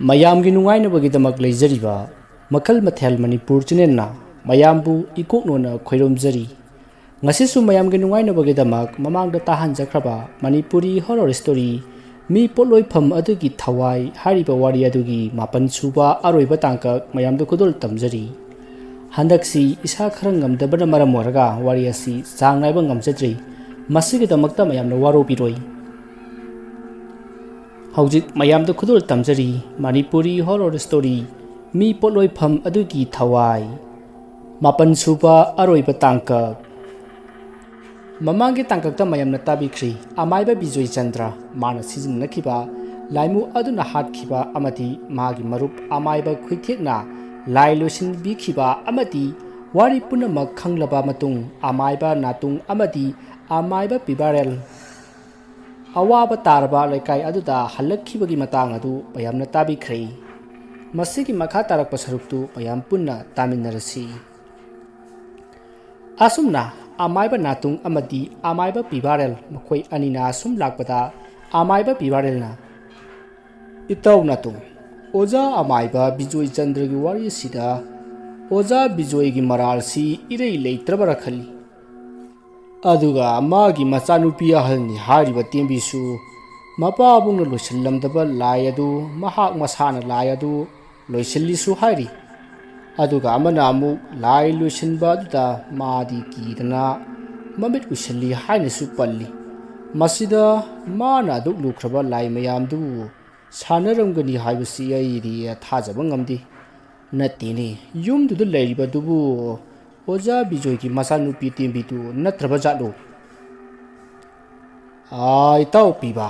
ꯃꯌꯥꯝꯒꯤ ꯅꯨꯡꯉꯥꯏꯅꯕꯒꯤꯗꯃꯛ ꯂꯩꯖꯔꯤꯕ ꯃꯈꯜ ꯃꯊꯦꯜ ꯃꯅꯤꯄꯨꯔ ꯆꯦꯅꯦꯜꯅ ꯃꯌꯥꯝꯕꯨ ꯏꯀꯣꯛꯅꯣꯅ ꯈꯣꯏꯔꯣꯝꯖꯔꯤ ꯉꯁꯤꯁꯨ ꯃꯌꯥꯝꯒꯤ ꯅꯨꯡꯉꯥꯏꯅꯕꯒꯤꯗꯃꯛ ꯃꯃꯥꯡꯗ ꯇꯥꯍꯟꯖꯈ꯭ꯔꯕ ꯃꯅꯤꯄꯨꯔꯤ ꯍꯣꯔꯔ ꯁ꯭ꯇꯣꯔꯤ ꯃꯤ ꯄꯣꯠꯂꯣꯏꯐꯝ ꯑꯗꯨꯒꯤ ꯊꯋꯥꯏ ꯍꯥꯏꯔꯤꯕ ꯋꯥꯔꯤ ꯑꯗꯨꯒꯤ ꯃꯥꯄꯟ ꯁꯨꯕ ꯑꯔꯣꯏꯕ ꯇꯥꯡꯀꯛ ꯃꯌꯥꯝꯗ ꯈꯨꯗꯣꯜ ꯇꯝꯖꯔꯤ ꯍꯟꯗꯛꯁꯤ ꯏꯁꯥ ꯈꯔ ꯉꯝꯗꯕꯅ ꯃꯔꯝ ꯑꯣꯏꯔꯒ ꯋꯥꯔꯤ ꯑꯁꯤ ꯆꯥꯡ ꯅꯥꯏꯕ ꯉꯝꯖꯗ꯭ꯔꯤ ꯃꯁꯤꯒꯤꯗꯃꯛꯇ ꯃꯌꯥꯝꯅ ꯋꯥꯔꯧꯕꯤꯔꯣꯏ ꯍꯧꯖꯤꯛ ꯃꯌꯥꯝꯗ ꯈꯨꯗꯣꯜ ꯇꯝꯖꯔꯤ ꯃꯅꯤꯄꯨꯔꯤ ꯍꯣꯔꯔ ꯁ꯭ꯇꯣꯔꯤ ꯃꯤ ꯄꯣꯠꯂꯣꯏꯐꯝ ꯑꯗꯨꯒꯤ ꯊꯋꯥꯏ ꯃꯥꯄꯟ ꯁꯨꯕ ꯑꯔꯣꯏꯕ ꯇꯥꯡꯀꯛ ꯃꯃꯥꯡꯒꯤ ꯇꯥꯡꯀꯛꯇ ꯃꯌꯥꯝꯅ ꯇꯥꯕꯤꯈ꯭ꯔꯤ ꯑꯃꯥꯏꯕ ꯕꯤꯖꯣꯏ ꯆꯟꯗ꯭ꯔ ꯃꯥꯅ ꯁꯤꯖꯤꯟꯅꯈꯤꯕ ꯂꯥꯏꯃꯨ ꯑꯗꯨꯅ ꯍꯥꯠꯈꯤꯕ ꯑꯃꯗꯤ ꯃꯥꯒꯤ ꯃꯔꯨꯞ ꯑꯃꯥꯏꯕ ꯈꯨꯏꯊꯦꯛꯅ ꯂꯥꯏ ꯂꯣꯏꯁꯤꯟꯕꯤꯈꯤꯕ ꯑꯃꯗꯤ ꯋꯥꯔꯤ ꯄꯨꯝꯅꯃꯛ ꯈꯪꯂꯕ ꯃꯇꯨꯡ ꯑꯃꯥꯏꯕ ꯅꯥꯇꯨꯡ ꯑꯃꯗꯤ ꯑꯃꯥꯏꯕ ꯄꯤꯕꯥꯔꯦꯜ ꯑꯋꯥꯕ ꯇꯥꯔꯕ ꯂꯩꯀꯥꯏ ꯑꯗꯨꯗ ꯍꯜꯂꯛꯈꯤꯕꯒꯤ ꯃꯇꯥꯡ ꯑꯗꯨ ꯃꯌꯥꯝꯅ ꯇꯥꯕꯤꯈ꯭ꯔꯦ ꯃꯁꯤꯒꯤ ꯃꯈꯥ ꯇꯥꯔꯛꯄ ꯁꯔꯨꯛꯇꯨ ꯃꯌꯥꯝ ꯄꯨꯟꯅ ꯇꯥꯃꯤꯟꯅꯔꯁꯤ ꯑꯁꯨꯝꯅ ꯑꯃꯥꯏꯕ ꯅꯥꯇꯨꯡ ꯑꯃꯗꯤ ꯑꯃꯥꯏꯕ ꯄꯤꯕꯥꯔꯦꯜ ꯃꯈꯣꯏ ꯑꯅꯤꯅ ꯑꯁꯨꯝ ꯂꯥꯛꯄꯗ ꯑꯃꯥꯏꯕ ꯄꯤꯕꯥꯔꯦꯜꯅ ꯏꯇꯥꯎ ꯅꯥꯇꯨꯡ ꯑꯣꯖꯥ ꯑꯃꯥꯏꯕ ꯕꯤꯖꯣꯏ ꯆꯟꯗ꯭ꯔꯒꯤ ꯋꯥꯔꯤ ꯑꯁꯤꯗ ꯑꯣꯖꯥ ꯕꯤꯖꯣꯏꯒꯤ ꯃꯔꯥꯜꯁꯤ ꯏꯔꯩ ꯂꯩꯇ꯭ꯔꯕꯔꯥ ꯈꯜꯂꯤ ꯑꯗꯨꯒ ꯃꯥꯒꯤ ꯃꯆꯥꯅꯨꯄꯤ ꯑꯍꯜꯅꯤ ꯍꯥꯏꯔꯤꯕ ꯇꯦꯝꯕꯤꯁꯨ ꯃꯄꯥꯕꯨꯡꯅ ꯂꯣꯏꯁꯤꯜꯂꯝꯗꯕ ꯂꯥꯏ ꯑꯗꯨ ꯃꯍꯥꯛ ꯃꯁꯥꯅ ꯂꯥꯏ ꯑꯗꯨ ꯂꯣꯏꯁꯤꯜꯂꯤꯁꯨ ꯍꯥꯏꯔꯤ ꯑꯗꯨꯒ ꯑꯃꯅ ꯑꯃꯨꯛ ꯂꯥꯏ ꯂꯣꯏꯁꯤꯟꯕ ꯑꯗꯨꯗ ꯃꯥꯗꯤ ꯀꯤꯗꯅ ꯃꯃꯤꯠ ꯎꯏꯁꯤꯜꯂꯤ ꯍꯥꯏꯅꯁꯨ ꯄꯜꯂꯤ ꯃꯁꯤꯗ ꯃꯥꯅ ꯑꯗꯨꯛ ꯂꯨꯈ꯭ꯔꯕ ꯂꯥꯏ ꯃꯌꯥꯝꯗꯨꯕꯨ ꯁꯥꯟꯅꯔꯝꯒꯅꯤ ꯍꯥꯏꯕꯁꯤ ꯑꯩꯗꯤ ꯊꯥꯖꯕ ꯉꯝꯗꯦ ꯅꯠꯇꯦꯅꯦ ꯌꯨꯝꯗꯨꯗ ꯂꯩꯔꯤꯕꯗꯨꯕꯨ ꯑꯣꯖꯥ ꯕꯤꯖꯣꯏꯒꯤ ꯃꯆꯥꯅꯨꯄꯤ ꯇꯦꯝꯕꯤꯗꯨ ꯅꯠꯇ꯭ꯔꯕ ꯖꯥꯠꯂꯣ ꯏꯇꯥꯎ ꯄꯤꯕꯥ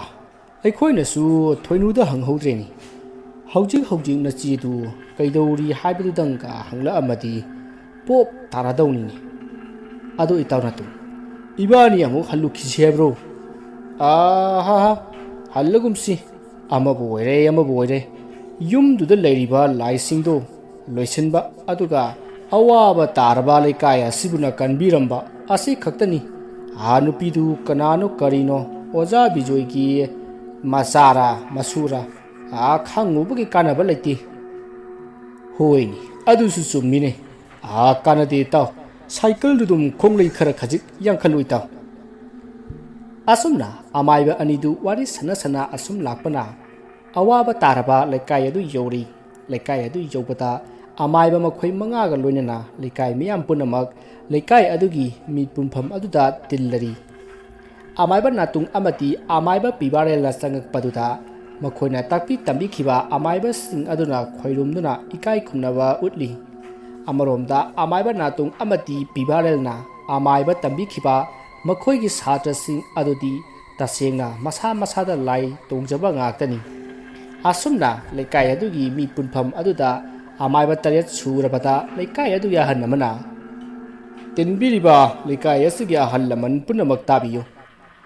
ꯑꯩꯈꯣꯏꯅꯁꯨ ꯊꯣꯏꯅꯨꯗ ꯍꯪꯍꯧꯗ꯭ꯔꯦꯅꯤ ꯍꯧꯖꯤꯛ ꯅꯆꯦꯗꯨ ꯀꯩꯗꯧꯔꯤ ꯍꯥꯏꯕꯗꯨꯗꯪꯒ ꯍꯪꯂꯛꯑꯝꯃꯗꯤ ꯄꯣꯞ ꯇꯥꯔꯗꯧꯅꯤꯅꯦ ꯑꯗꯣ ꯏꯇꯥꯎ ꯅꯥꯇꯨꯡ ꯏꯕꯥꯅꯤ ꯑꯃꯨꯛ ꯍꯜꯂꯨꯈꯤꯁꯤ ꯍꯥꯏꯕ꯭ꯔꯣ ꯍꯜꯂꯒꯨꯝꯁꯤ ꯑꯃꯕꯨ ꯑꯣꯏꯔꯦ ꯌꯨꯝꯗꯨꯗ ꯂꯩꯔꯤꯕ ꯂꯥꯏꯁꯤꯡꯗꯣ ꯂꯣꯏꯁꯤꯟꯕ ꯑꯗꯨꯒ ꯑꯋꯥꯕ ꯇꯥꯔꯕ ꯂꯩꯀꯥꯏ ꯑꯁꯤꯕꯨꯅ ꯀꯟꯕꯤꯔꯝꯕ ꯑꯁꯤ ꯈꯛꯇꯅꯤ ꯅꯨꯄꯤꯗꯨ ꯀꯅꯥꯅꯣ ꯀꯔꯤꯅꯣ ꯑꯣꯖꯥ ꯕꯤꯖꯣꯏꯒꯤ ꯃꯆꯥꯔꯥ ꯃꯁꯨꯔꯥ ꯈꯪꯉꯨꯕꯒꯤ ꯀꯥꯟꯅꯕ ꯂꯩꯇꯦ ꯍꯣꯏꯅꯦ ꯑꯗꯨꯁꯨ ꯆꯨꯝꯃꯤꯅꯦ ꯀꯥꯟꯅꯗꯦ ꯏꯇꯥꯎ ꯁꯥꯏꯀꯜꯗꯨꯗꯨꯝ ꯈꯣꯡꯂꯩ ꯈꯔ ꯈꯖꯤꯛ ꯌꯥꯡꯈꯠꯂꯨ ꯏꯇꯥꯎ ꯑꯁꯨꯝꯅ ꯑꯃꯥꯏꯕ ꯑꯅꯤꯗꯨ ꯋꯥꯔꯤ ꯁꯥꯟꯅ ꯑꯁꯨꯝ ꯂꯥꯛꯄꯅ ꯑꯋꯥꯕ ꯇꯥꯔꯕ ꯂꯩꯀꯥꯏ ꯑꯗꯨ ꯌꯧꯔꯤ ꯂꯩꯀꯥꯏ ꯑꯗꯨ ꯌꯧꯕꯗ ꯑꯃꯥꯏꯕ ꯃꯈꯣꯏ ꯃꯉꯥꯒ ꯂꯣꯏꯅꯅ ꯂꯩꯀꯥꯏ ꯃꯤꯌꯥꯝ ꯄꯨꯝꯅꯃꯛ ꯂꯩꯀꯥꯏ ꯑꯗꯨꯒꯤ ꯃꯤ ꯄꯨꯟꯐꯝ ꯑꯗꯨꯗ ꯇꯤꯜꯂꯔꯤ ꯑꯃꯥꯏꯕ ꯅꯥꯇꯨꯡ ꯑꯃꯗꯤ ꯑꯃꯥꯏꯕ ꯄꯤꯕꯥꯔꯦꯜꯅ ꯆꯪꯉꯛꯄꯗꯨꯗ ꯃꯈꯣꯏꯅ ꯇꯥꯛꯄꯤ ꯇꯝꯕꯤꯈꯤꯕ ꯑꯃꯥꯏꯕꯁꯤꯡ ꯑꯗꯨꯅ ꯈꯣꯏꯔꯨꯝꯗꯨꯅ ꯏꯀꯥꯏ ꯈꯨꯝꯅꯕ ꯎꯠꯂꯤ ꯑꯃꯔꯣꯝꯗ ꯑꯃꯥꯏꯕ ꯅꯥꯇꯨꯡ ꯑꯃꯗꯤ ꯄꯤꯕꯥꯔꯦꯜꯅ ꯑꯃꯥꯏꯕ ꯇꯝꯕꯤꯈꯤꯕ ꯃꯈꯣꯏꯒꯤ ꯁꯥꯇ꯭ꯔꯁꯤꯡ ꯑꯗꯨꯗꯤ ꯇꯁꯦꯡꯅ ꯃꯁꯥ ꯃꯁꯥꯗ ꯂꯥꯏ ꯇꯣꯡꯖꯕ ꯉꯥꯛꯇꯅꯤ ꯑꯁꯨꯝꯅ ꯂꯩꯀꯥꯏ ꯑꯗꯨꯒꯤ ꯃꯤ ꯄꯨꯟꯐꯝ ꯑꯗꯨꯗ ꯑꯃꯥꯏꯕ 7 ꯁꯨꯔꯕꯗ ꯂꯩꯀꯥꯏ ꯑꯗꯨꯒꯤ ꯑꯍꯜ ꯑꯃꯅ ꯇꯤꯟꯕꯤꯔꯤꯕ ꯂꯩꯀꯥꯏ ꯑꯁꯤꯒꯤ ꯑꯍꯜ ꯂꯃꯟ ꯄꯨꯝꯅꯃꯛ ꯇꯥꯕꯤꯌꯨ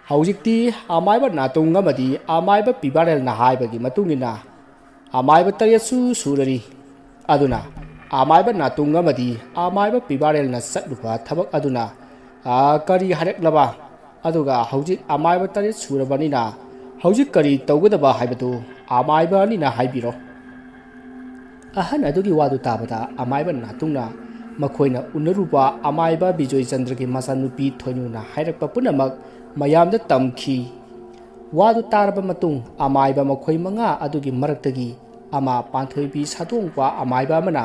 ꯍꯧꯖꯤꯛꯇꯤ ꯑꯃꯥꯏꯕ ꯅꯥꯇꯨꯡ ꯑꯃꯗꯤ ꯑꯃꯥꯏꯕ ꯄꯤꯕꯥꯔꯦꯜꯅ ꯍꯥꯏꯕꯒꯤ ꯃꯇꯨꯡꯏꯟꯅ ꯑꯃꯥꯏꯕ 7 ꯁꯨꯔꯔꯤ ꯑꯗꯨꯅ ꯑꯃꯥꯏꯕ ꯅꯥꯇꯨꯡ ꯑꯃꯗꯤ ꯑꯃꯥꯏꯕ ꯄꯤꯕꯥꯔꯦꯜꯅ ꯆꯠꯂꯨꯕ ꯊꯕꯛ ꯑꯗꯨꯅ ꯀꯔꯤ ꯍꯥꯏꯔꯛꯂꯕ ꯑꯗꯨꯒ ꯍꯧꯖꯤꯛ ꯑꯃꯥꯏꯕ 7 ꯁꯨꯔꯕꯅꯤꯅ ꯍꯧꯖꯤꯛ ꯀꯔꯤ ꯇꯧꯒꯗꯕ ꯍꯥꯏꯕꯗꯨ ꯑꯃꯥꯏꯕ ꯑꯅꯤꯅ ꯍꯥꯏꯕꯤꯔꯣ ꯑꯍꯟ ꯑꯗꯨꯒꯤ ꯋꯥꯗꯨ ꯇꯥꯕꯗ ꯑꯃꯥꯏꯕ ꯅꯥꯇꯨꯡꯅ ꯃꯈꯣꯏꯅ ꯎꯅꯔꯨꯕ ꯑꯃꯥꯏꯕ ꯕꯤꯖꯣꯏ ꯆꯟꯗ꯭ꯔꯒꯤ ꯃꯆꯥꯅꯨꯄꯤ ꯊꯣꯏꯅꯨꯅ ꯍꯥꯏꯔꯛꯄ ꯄꯨꯝꯅꯃꯛ ꯃꯌꯥꯝꯗ ꯇꯝꯈꯤ ꯋꯥꯗꯨ ꯇꯥꯔꯕ ꯃꯇꯨꯡ ꯑꯃꯥꯏꯕ ꯃꯈꯣꯏ ꯃꯉꯥ ꯑꯗꯨꯒꯤ ꯃꯔꯛꯇꯒꯤ ꯑꯃ ꯄꯥꯟꯊꯣꯏꯕꯤ ꯁꯥꯗꯣꯡꯄ ꯑꯃꯥꯏꯕ ꯑꯃꯅ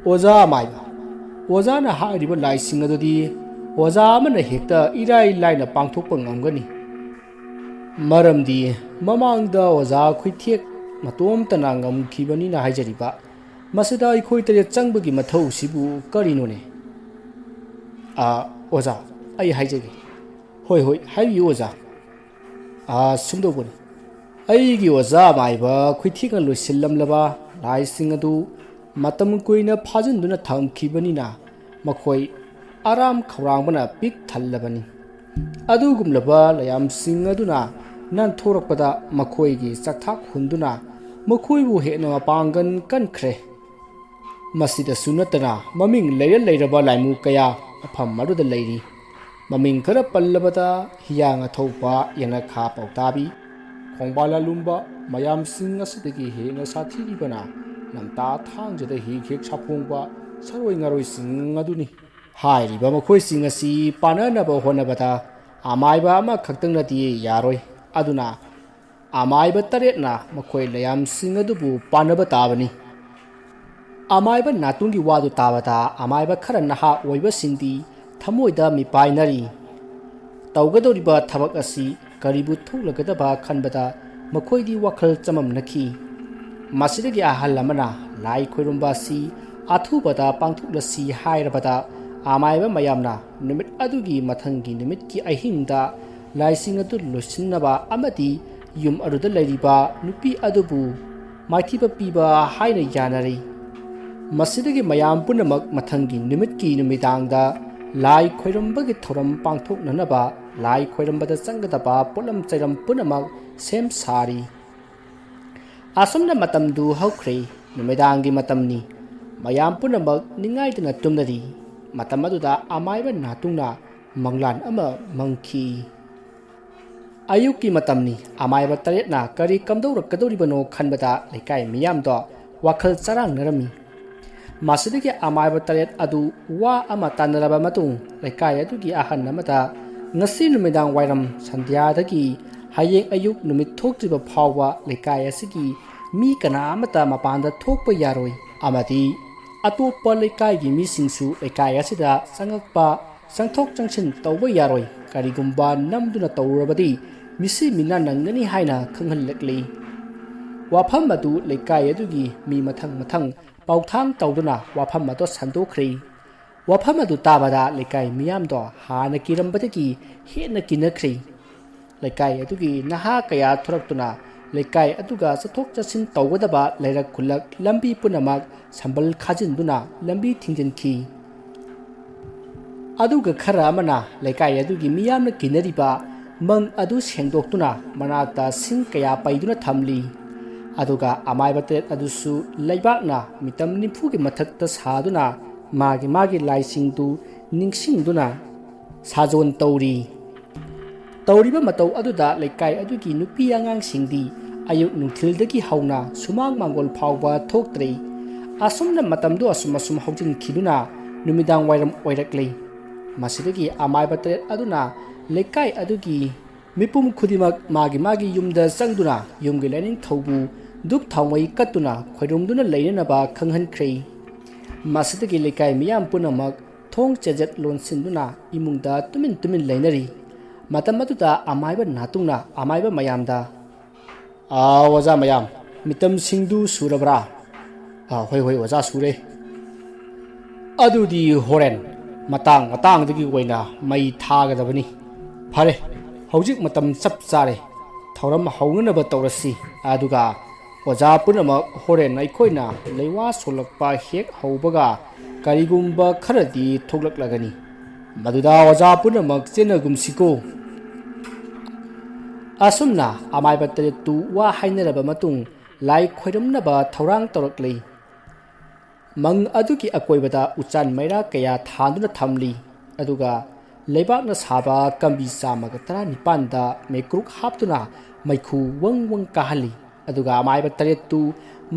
ꯑꯣꯖꯥ ꯑꯃꯥꯏꯕ ꯑꯣꯖꯥꯅ ꯍꯥꯏꯔꯤꯕ ꯂꯥꯏꯁꯤꯡ ꯑꯗꯨꯗꯤ ꯑꯣꯖꯥ ꯑꯃꯅ ꯍꯦꯛꯇ ꯏꯔꯥꯏ ꯂꯥꯏꯅ ꯄꯥꯡꯊꯣꯛꯄ ꯉꯝꯒꯅꯤ ꯃꯔꯝꯗꯤ ꯃꯃꯥꯡꯗ ꯑꯣꯖꯥ ꯈꯨꯏꯊꯦꯛ ꯃꯇꯣꯝꯇꯅ ꯉꯝꯈꯤꯕꯅꯤꯅ ꯍꯥꯏꯖꯔꯤꯕ ꯃꯁꯤꯗ ꯑꯩꯈꯣꯏ 7 ꯆꯪꯕꯒꯤ ꯃꯊꯧꯁꯤꯕꯨ ꯀꯔꯤꯅꯣꯅꯦ ꯑꯣꯖꯥ ꯑꯩ ꯍꯥꯏꯖꯒꯦ ꯍꯣꯏ ꯍꯥꯏꯕꯤꯌꯨ ꯑꯣꯖꯥ ꯁꯨꯝꯗꯧꯕꯅꯤ ꯑꯩꯒꯤ ꯑꯣꯖꯥ ꯑꯃꯥꯏꯕ ꯈꯨꯏꯊꯦꯛꯅ ꯂꯣꯏꯁꯤꯜꯂꯝꯂꯕ ꯂꯥꯏꯁꯤꯡ ꯑꯗꯨ ꯃꯇꯝ ꯀꯨꯏꯅ ꯐꯥꯖꯤꯟꯗꯨꯅ ꯊꯝꯈꯤꯕꯅꯤꯅ ꯃꯈꯣꯏ ꯑꯔꯥꯝ ꯈꯧꯔꯥꯡꯕꯅ ꯄꯤꯛ ꯊꯜꯂꯕꯅꯤ ꯑꯗꯨꯒꯨꯝꯂꯕ ꯂꯥꯏꯌꯥꯝꯁꯤꯡ ꯑꯗꯨꯅ ꯅꯥꯟꯊꯣꯔꯛꯄꯗ ꯃꯈꯣꯏꯒꯤ ꯆꯥꯛꯊꯥꯛ ꯍꯨꯟꯗꯨꯅ ꯃꯈꯣꯏꯕꯨ ꯍꯦꯟꯅ ꯃꯄꯥꯡꯒꯜ ꯀꯟꯈ꯭ꯔꯦ ꯃꯁꯤꯗꯁꯨ ꯅꯠꯇꯅ ꯃꯃꯤꯡ ꯂꯩꯔꯕ ꯂꯥꯏꯃꯨ ꯀꯌꯥ ꯃꯐꯝ ꯑꯗꯨꯗ ꯂꯩꯔꯤ ꯃꯃꯤꯡ ꯈꯔ ꯄꯜꯂꯕꯗ ꯍꯤꯌꯥꯡ ꯑꯊꯧꯄ ꯌꯦꯅꯈꯥ ꯄꯥꯎꯇꯥꯕꯤ ꯈꯣꯡꯕꯥꯜ ꯂꯨꯝꯕ ꯃꯌꯥꯝꯁꯤꯡ ꯑꯁꯤꯗꯒꯤ ꯍꯦꯟꯅ ꯁꯥꯊꯤꯔꯤꯕꯅ ꯂꯝꯇꯥ ꯊꯥꯡꯖꯗ ꯍꯦꯛ ꯍꯦꯛ ꯁꯥꯐꯣꯡꯕ ꯁꯔꯣꯏ ꯉꯥꯔꯣꯏꯁꯤꯡ ꯑꯗꯨꯅꯤ꯫ ꯍꯥꯏꯔꯤꯕ ꯃꯈꯣꯏꯁꯤꯡ ꯑꯁꯤ ꯄꯥꯟꯅꯅꯕ ꯍꯣꯠꯅꯕꯗ ꯑꯃꯥꯏꯕ ꯑꯃꯈꯛꯇꯪꯅꯗꯤ ꯌꯥꯔꯣꯏ, ꯑꯗꯨꯅ ꯑꯃꯥꯏꯕ 8ꯅ ꯃꯈꯣꯏ ꯂꯌꯥꯝꯁꯤꯡ ꯑꯗꯨꯕꯨ ꯄꯥꯟꯅꯕ ꯇꯥꯕꯅꯤ꯫ ꯑꯃꯥꯏꯕ ꯅꯥꯇꯨꯡꯒꯤ ꯋꯥꯗꯨ ꯇꯥꯕꯗ ꯑꯃꯥꯏꯕ ꯈꯔ ꯅꯍꯥ ꯑꯣꯏꯕꯁꯤꯡꯗꯤ ꯊꯃꯣꯏꯗ ꯃꯤꯄꯥꯏꯅꯔꯤ꯫ ꯇꯧꯒꯗꯧꯔꯤꯕ ꯊꯕꯛ ꯑꯁꯤ ꯀꯔꯤꯕꯨ ꯊꯣꯛꯂꯒꯗꯕ ꯈꯟꯕꯗ ꯃꯈꯣꯏꯗꯤ ꯋꯥꯈꯜ ꯆꯃꯝꯅꯈꯤ꯫ ꯃꯁꯤꯗꯒꯤ ꯑꯍꯜ ꯑꯃꯅ ꯂꯥꯏ ꯈꯣꯏꯔꯝꯕ ꯑꯁꯤ ꯑꯊꯨꯕꯗ ꯄꯥꯡꯊꯣꯛꯂꯁꯤ ꯍꯥꯏꯔꯕꯗ ꯑꯃꯥꯏꯕ ꯃꯌꯥꯝꯅ ꯅꯨꯃꯤꯠ ꯑꯗꯨꯒꯤ ꯃꯊꯪꯒꯤ ꯅꯨꯃꯤꯠꯀꯤ ꯑꯍꯤꯡꯗ ꯂꯥꯏꯁꯤꯡ ꯑꯗꯨ ꯂꯣꯏꯁꯤꯟꯅꯕ ꯑꯃꯗꯤ ꯌꯨꯝ ꯑꯗꯨꯗ ꯂꯩꯔꯤꯕ ꯅꯨꯄꯤ ꯑꯗꯨꯕꯨ ꯃꯥꯏꯊꯤꯕ ꯄꯤꯕ ꯍꯥꯏꯅ ꯌꯥꯅꯔꯤ꯫ ꯃꯁꯤꯗꯒꯤ ꯃꯌꯥꯝ ꯄꯨꯝꯅꯃꯛ ꯃꯊꯪꯒꯤ ꯅꯨꯃꯤꯠꯀꯤ ꯅꯨꯃꯤꯗꯥꯡꯗ ꯂꯥꯏ ꯈꯣꯏꯔꯝꯕꯒꯤ ꯊꯧꯔꯝ ꯄꯥꯡꯊꯣꯛꯅꯅꯕ ꯂꯥꯏ ꯈꯣꯏꯔꯝꯕꯗ ꯆꯪꯒꯗꯕ ꯄꯣꯠꯂꯝ ꯆꯩꯔꯝ ꯄꯨꯝꯅꯃꯛ ꯁꯦꯝ ꯁꯥꯔꯤ꯫ ꯑꯁꯨꯝꯅ ꯃꯇꯝꯗꯨ ꯍꯧꯈ꯭ꯔꯦ꯫ ꯅꯨꯃꯤꯗꯥꯡꯒꯤ ꯃꯇꯝꯅꯤ꯫ ꯃꯌꯥꯝ ꯄꯨꯝꯅꯃꯛ ꯅꯤꯡꯉꯥꯏꯗꯅ ꯇꯨꯝꯅꯔꯤ꯫ ꯃꯇꯝ ꯑꯗꯨꯗ ꯑꯃꯥꯏꯕ ꯅꯥꯇꯨꯡꯅ ꯃꯪꯂꯥꯟ ꯑꯃ ꯃꯪꯈꯤ꯫ ꯑꯌꯨꯛꯀꯤ ꯃꯇꯝꯅꯤ꯫ ꯑꯃꯥꯏꯕ 8ꯅ ꯀꯔꯤ ꯀꯝꯗꯧꯔꯛꯀꯗꯧꯔꯤꯕꯅꯣ ꯈꯟꯕꯗ ꯂꯩꯀꯥꯏ ꯃꯤꯌꯥꯝꯗꯣ ꯋꯥꯈꯜ ꯆꯔꯥꯡꯅꯔꯝꯃꯤ꯫ ꯃꯁꯤꯗꯒꯤ ꯑꯃꯥꯏꯕ 8 ꯑꯗꯨ ꯋꯥ ꯑꯃ ꯇꯥꯟꯅꯔꯕ ꯃꯇꯨꯡ ꯂꯩꯀꯥꯏ ꯑꯗꯨꯒꯤ ꯑꯍꯜ ꯑꯃꯗ ꯉꯁꯤ ꯅꯨꯃꯤꯗꯥꯡ ꯋꯥꯏꯔꯝ ꯁꯟꯙ꯭ꯌꯥꯗꯒꯤ ꯍꯌꯦꯡ ꯑꯌꯨꯛ ꯅꯨꯃꯤꯠ ꯊꯣꯛꯇ꯭ꯔꯤꯕ ꯐꯥꯎꯕ ꯂꯩꯀꯥꯏ ꯑꯁꯤꯒꯤ ꯃꯤ ꯀꯅꯥ ꯑꯃꯠꯇ ꯃꯄꯥꯟꯗ ꯊꯣꯛꯄ ꯌꯥꯔꯣꯏ, ꯑꯃꯗꯤ ꯑꯇꯣꯞꯄ ꯂꯩꯀꯥꯏꯒꯤ ꯃꯤꯁꯤꯡꯁꯨ ꯂꯩꯀꯥꯏ ꯑꯁꯤꯗ ꯆꯪꯉꯛꯄ ꯆꯪꯊꯣꯛ ꯆꯪꯁꯤꯟ ꯇꯧꯕ ꯌꯥꯔꯣꯏ, ꯀꯔꯤꯒꯨꯝꯕ ꯅꯝꯗꯨꯅ ꯇꯧꯔꯕꯗꯤ ꯃꯤꯁꯤ ꯃꯤꯅꯥ ꯅꯪꯒꯅꯤ ꯍꯥꯏꯅ ꯈꯪꯍꯜꯂꯛꯂꯤ꯫ ꯋꯥꯐꯝ ꯑꯗꯨ ꯂꯩꯀꯥꯏ ꯑꯗꯨꯒꯤ ꯃꯤ ꯃꯊꯪ ꯃꯊꯪ ꯄꯥꯎꯊꯥꯡ ꯇꯧꯗꯨꯅ ꯋꯥꯐꯝ ꯑꯗꯨ ꯁꯟꯗꯣꯛꯈ꯭ꯔꯦ꯫ ꯋꯥꯐꯝ ꯑꯗꯨ ꯇꯥꯕꯗ ꯂꯩꯀꯥꯏ ꯃꯤꯌꯥꯝꯗꯣ ꯍꯥꯟꯅ ꯀꯤꯔꯝꯕꯗꯒꯤ ꯍꯦꯟꯅ ꯀꯤꯅꯈ꯭ꯔꯦ꯫ ꯂꯩꯀꯥꯏ ꯑꯗꯨꯒꯤ ꯅꯍꯥ ꯀꯌꯥ ꯊꯣꯔꯛꯇꯨꯅ ꯂꯩꯀꯥꯏ ꯑꯗꯨꯒ ꯆꯠꯊꯣꯛ ꯆꯠꯁꯤꯟ ꯇꯧꯒꯗꯕ ꯂꯩꯔꯛ ꯈꯨꯜꯂꯛ ꯂꯝꯕꯤ ꯄꯨꯝꯅꯃꯛ ꯁꯝꯕꯜ ꯈꯥꯖꯤꯟꯗꯨꯅ ꯂꯝꯕꯤ ꯊꯤꯡꯖꯤꯟꯈꯤ꯫ ꯑꯗꯨꯒ ꯈꯔ ꯑꯃꯅ ꯂꯩꯀꯥꯏ ꯑꯗꯨꯒꯤ ꯃꯤꯌꯥꯝꯅ ꯀꯤꯅꯔꯤꯕ ꯃꯪ ꯑꯗꯨ ꯁꯦꯡꯗꯣꯛꯇꯨꯅ ꯃꯅꯥꯛꯇ ꯁꯤꯡ ꯀꯌꯥ ꯄꯩꯗꯨꯅ ꯊꯝꯂꯤ꯫ ꯑꯗꯨꯒ ꯑꯃꯥꯏꯕ 8 ꯑꯗꯨꯁꯨ ꯂꯩꯕꯥꯛꯅ ꯃꯤꯇꯝ 90ꯒꯤ ꯃꯊꯛꯇ ꯁꯥꯗꯨꯅ ꯃꯥꯒꯤ ꯂꯥꯏꯁꯤꯡꯗꯨ ꯅꯤꯡꯁꯤꯡꯗꯨꯅ ꯁꯥꯖꯣꯟ ꯇꯧꯔꯤ꯫ ꯇꯧꯔꯤꯕ ꯃꯇꯧ ꯑꯗꯨꯗ ꯂꯩꯀꯥꯏ ꯑꯗꯨꯒꯤ ꯅꯨꯄꯤ ꯑꯉꯥꯡꯁꯤꯡꯗꯤ ꯑꯌꯨꯛ ꯅꯨꯡꯊꯤꯜꯗꯒꯤ ꯍꯧꯅ ꯁꯨꯃꯥꯡ ꯃꯥꯡꯒꯣꯜ ꯐꯥꯎꯕ ꯊꯣꯛꯇ꯭ꯔꯦ꯫ ꯑꯁꯨꯝꯅ ꯃꯇꯝꯗꯨ ꯑꯁꯨꯝ ꯍꯧꯖꯤꯟꯈꯤꯗꯨꯅ ꯅꯨꯃꯤꯗꯥꯡ ꯋꯥꯏꯔꯝ ꯑꯣꯏꯔꯛꯂꯦ꯫ ꯃꯁꯤꯗꯒꯤ ꯑꯃꯥꯏꯕ 8 ꯑꯗꯨꯅ ꯂꯩꯀꯥꯏ ꯑꯗꯨꯒꯤ ꯃꯤꯄꯨꯝ ꯈꯨꯗꯤꯡꯃꯛ ꯃꯥꯒꯤ ꯌꯨꯝꯗ ꯆꯪꯗꯨꯅ ꯌꯨꯝꯒꯤ ꯂꯥꯏꯅꯤꯡꯊꯧꯕꯨ ꯙꯨꯞ ꯊꯥꯎꯃꯩ ꯀꯠꯇꯨꯅ ꯈꯣꯏꯔꯨꯝꯗꯨꯅ ꯂꯩꯅꯅꯕ ꯈꯪꯍꯟꯈ꯭ꯔꯦ꯫ ꯃꯁꯤꯗꯒꯤ ꯂꯩꯀꯥꯏ ꯃꯤꯌꯥꯝ ꯄꯨꯝꯅꯃꯛ ꯊꯣꯡ ꯆꯦꯖꯠ ꯂꯣꯟꯁꯤꯟꯗꯨꯅ ꯏꯃꯨꯡꯗ ꯇꯨꯃꯤꯟ ꯂꯩꯅꯔꯤ꯫ ꯃꯇꯝ ꯑꯗꯨꯗ ꯑꯃꯥꯏꯕ ꯅꯥꯇꯨꯡꯅ ꯑꯃꯥꯏꯕ ꯃꯌꯥꯝꯗ "ꯑꯣꯖꯥ ꯃꯌꯥꯝ, ꯃꯤꯇꯝꯁꯤꯡꯗꯨ ꯁꯨꯔꯕ꯭ꯔꯥ?" "ꯍꯣꯏ ꯑꯣꯖꯥ ꯁꯨꯔꯦ." "ꯑꯗꯨꯗꯤ ꯍꯣꯔꯦꯟ ꯃꯇꯥꯡꯗꯒꯤ ꯑꯣꯏꯅ ꯃꯩ ꯊꯥꯒꯗꯕꯅꯤ꯫ ꯐꯔꯦ, ꯍꯧꯖꯤꯛ ꯃꯇꯝ ꯆꯞ ꯆꯥꯔꯦ꯫ ꯊꯧꯔꯝ ꯍꯧꯅꯅꯕ ꯇꯧꯔꯁꯤ꯫ ꯑꯗꯨꯒ ꯑꯣꯖꯥ ꯄꯨꯝꯅꯃꯛ ꯍꯣꯔꯦꯟ ꯑꯩꯈꯣꯏꯅ ꯂꯩꯋꯥ ꯁꯣꯜꯂꯛꯄ ꯍꯦꯛ ꯍꯧꯕꯒ ꯀꯔꯤꯒꯨꯝꯕ ꯈꯔꯗꯤ ꯊꯣꯛꯂꯛꯂꯒꯅꯤ, ꯃꯗꯨꯗ ꯑꯣꯖꯥ ꯄꯨꯝꯅꯃꯛ ꯆꯦꯟꯅꯒꯨꯝꯁꯤꯀꯣ." ꯑꯁꯨꯝꯅ ꯑꯃꯥꯏꯕ 8ꯇꯨ ꯋꯥ ꯍꯥꯏꯅꯔꯕ ꯃꯇꯨꯡ ꯂꯥꯏ ꯈꯣꯏꯔꯝꯅꯕ ꯊꯧꯔꯥꯡ ꯇꯧꯔꯛꯂꯤ꯫ ꯃꯪ ꯑꯗꯨꯒꯤ ꯑꯀꯣꯏꯕꯗ ꯎꯆꯥꯟ ꯃꯩꯔꯥꯀꯌꯥ ꯊꯥꯟꯗꯨꯅ ꯊꯝꯂꯤ꯫ ꯑꯗꯨꯒ ꯂꯩꯕꯥꯛꯅ ꯁꯥꯕ ꯀꯝꯕꯤ 119ꯗ ꯃꯩꯀ꯭ꯔꯨꯛ ꯍꯥꯞꯇꯨꯅ ꯃꯩꯈꯨ ꯋꯪ ꯀꯥꯍꯜꯂꯤ꯫ ꯑꯗꯨꯒ ꯑꯃꯥꯏꯕ 8ꯇꯨ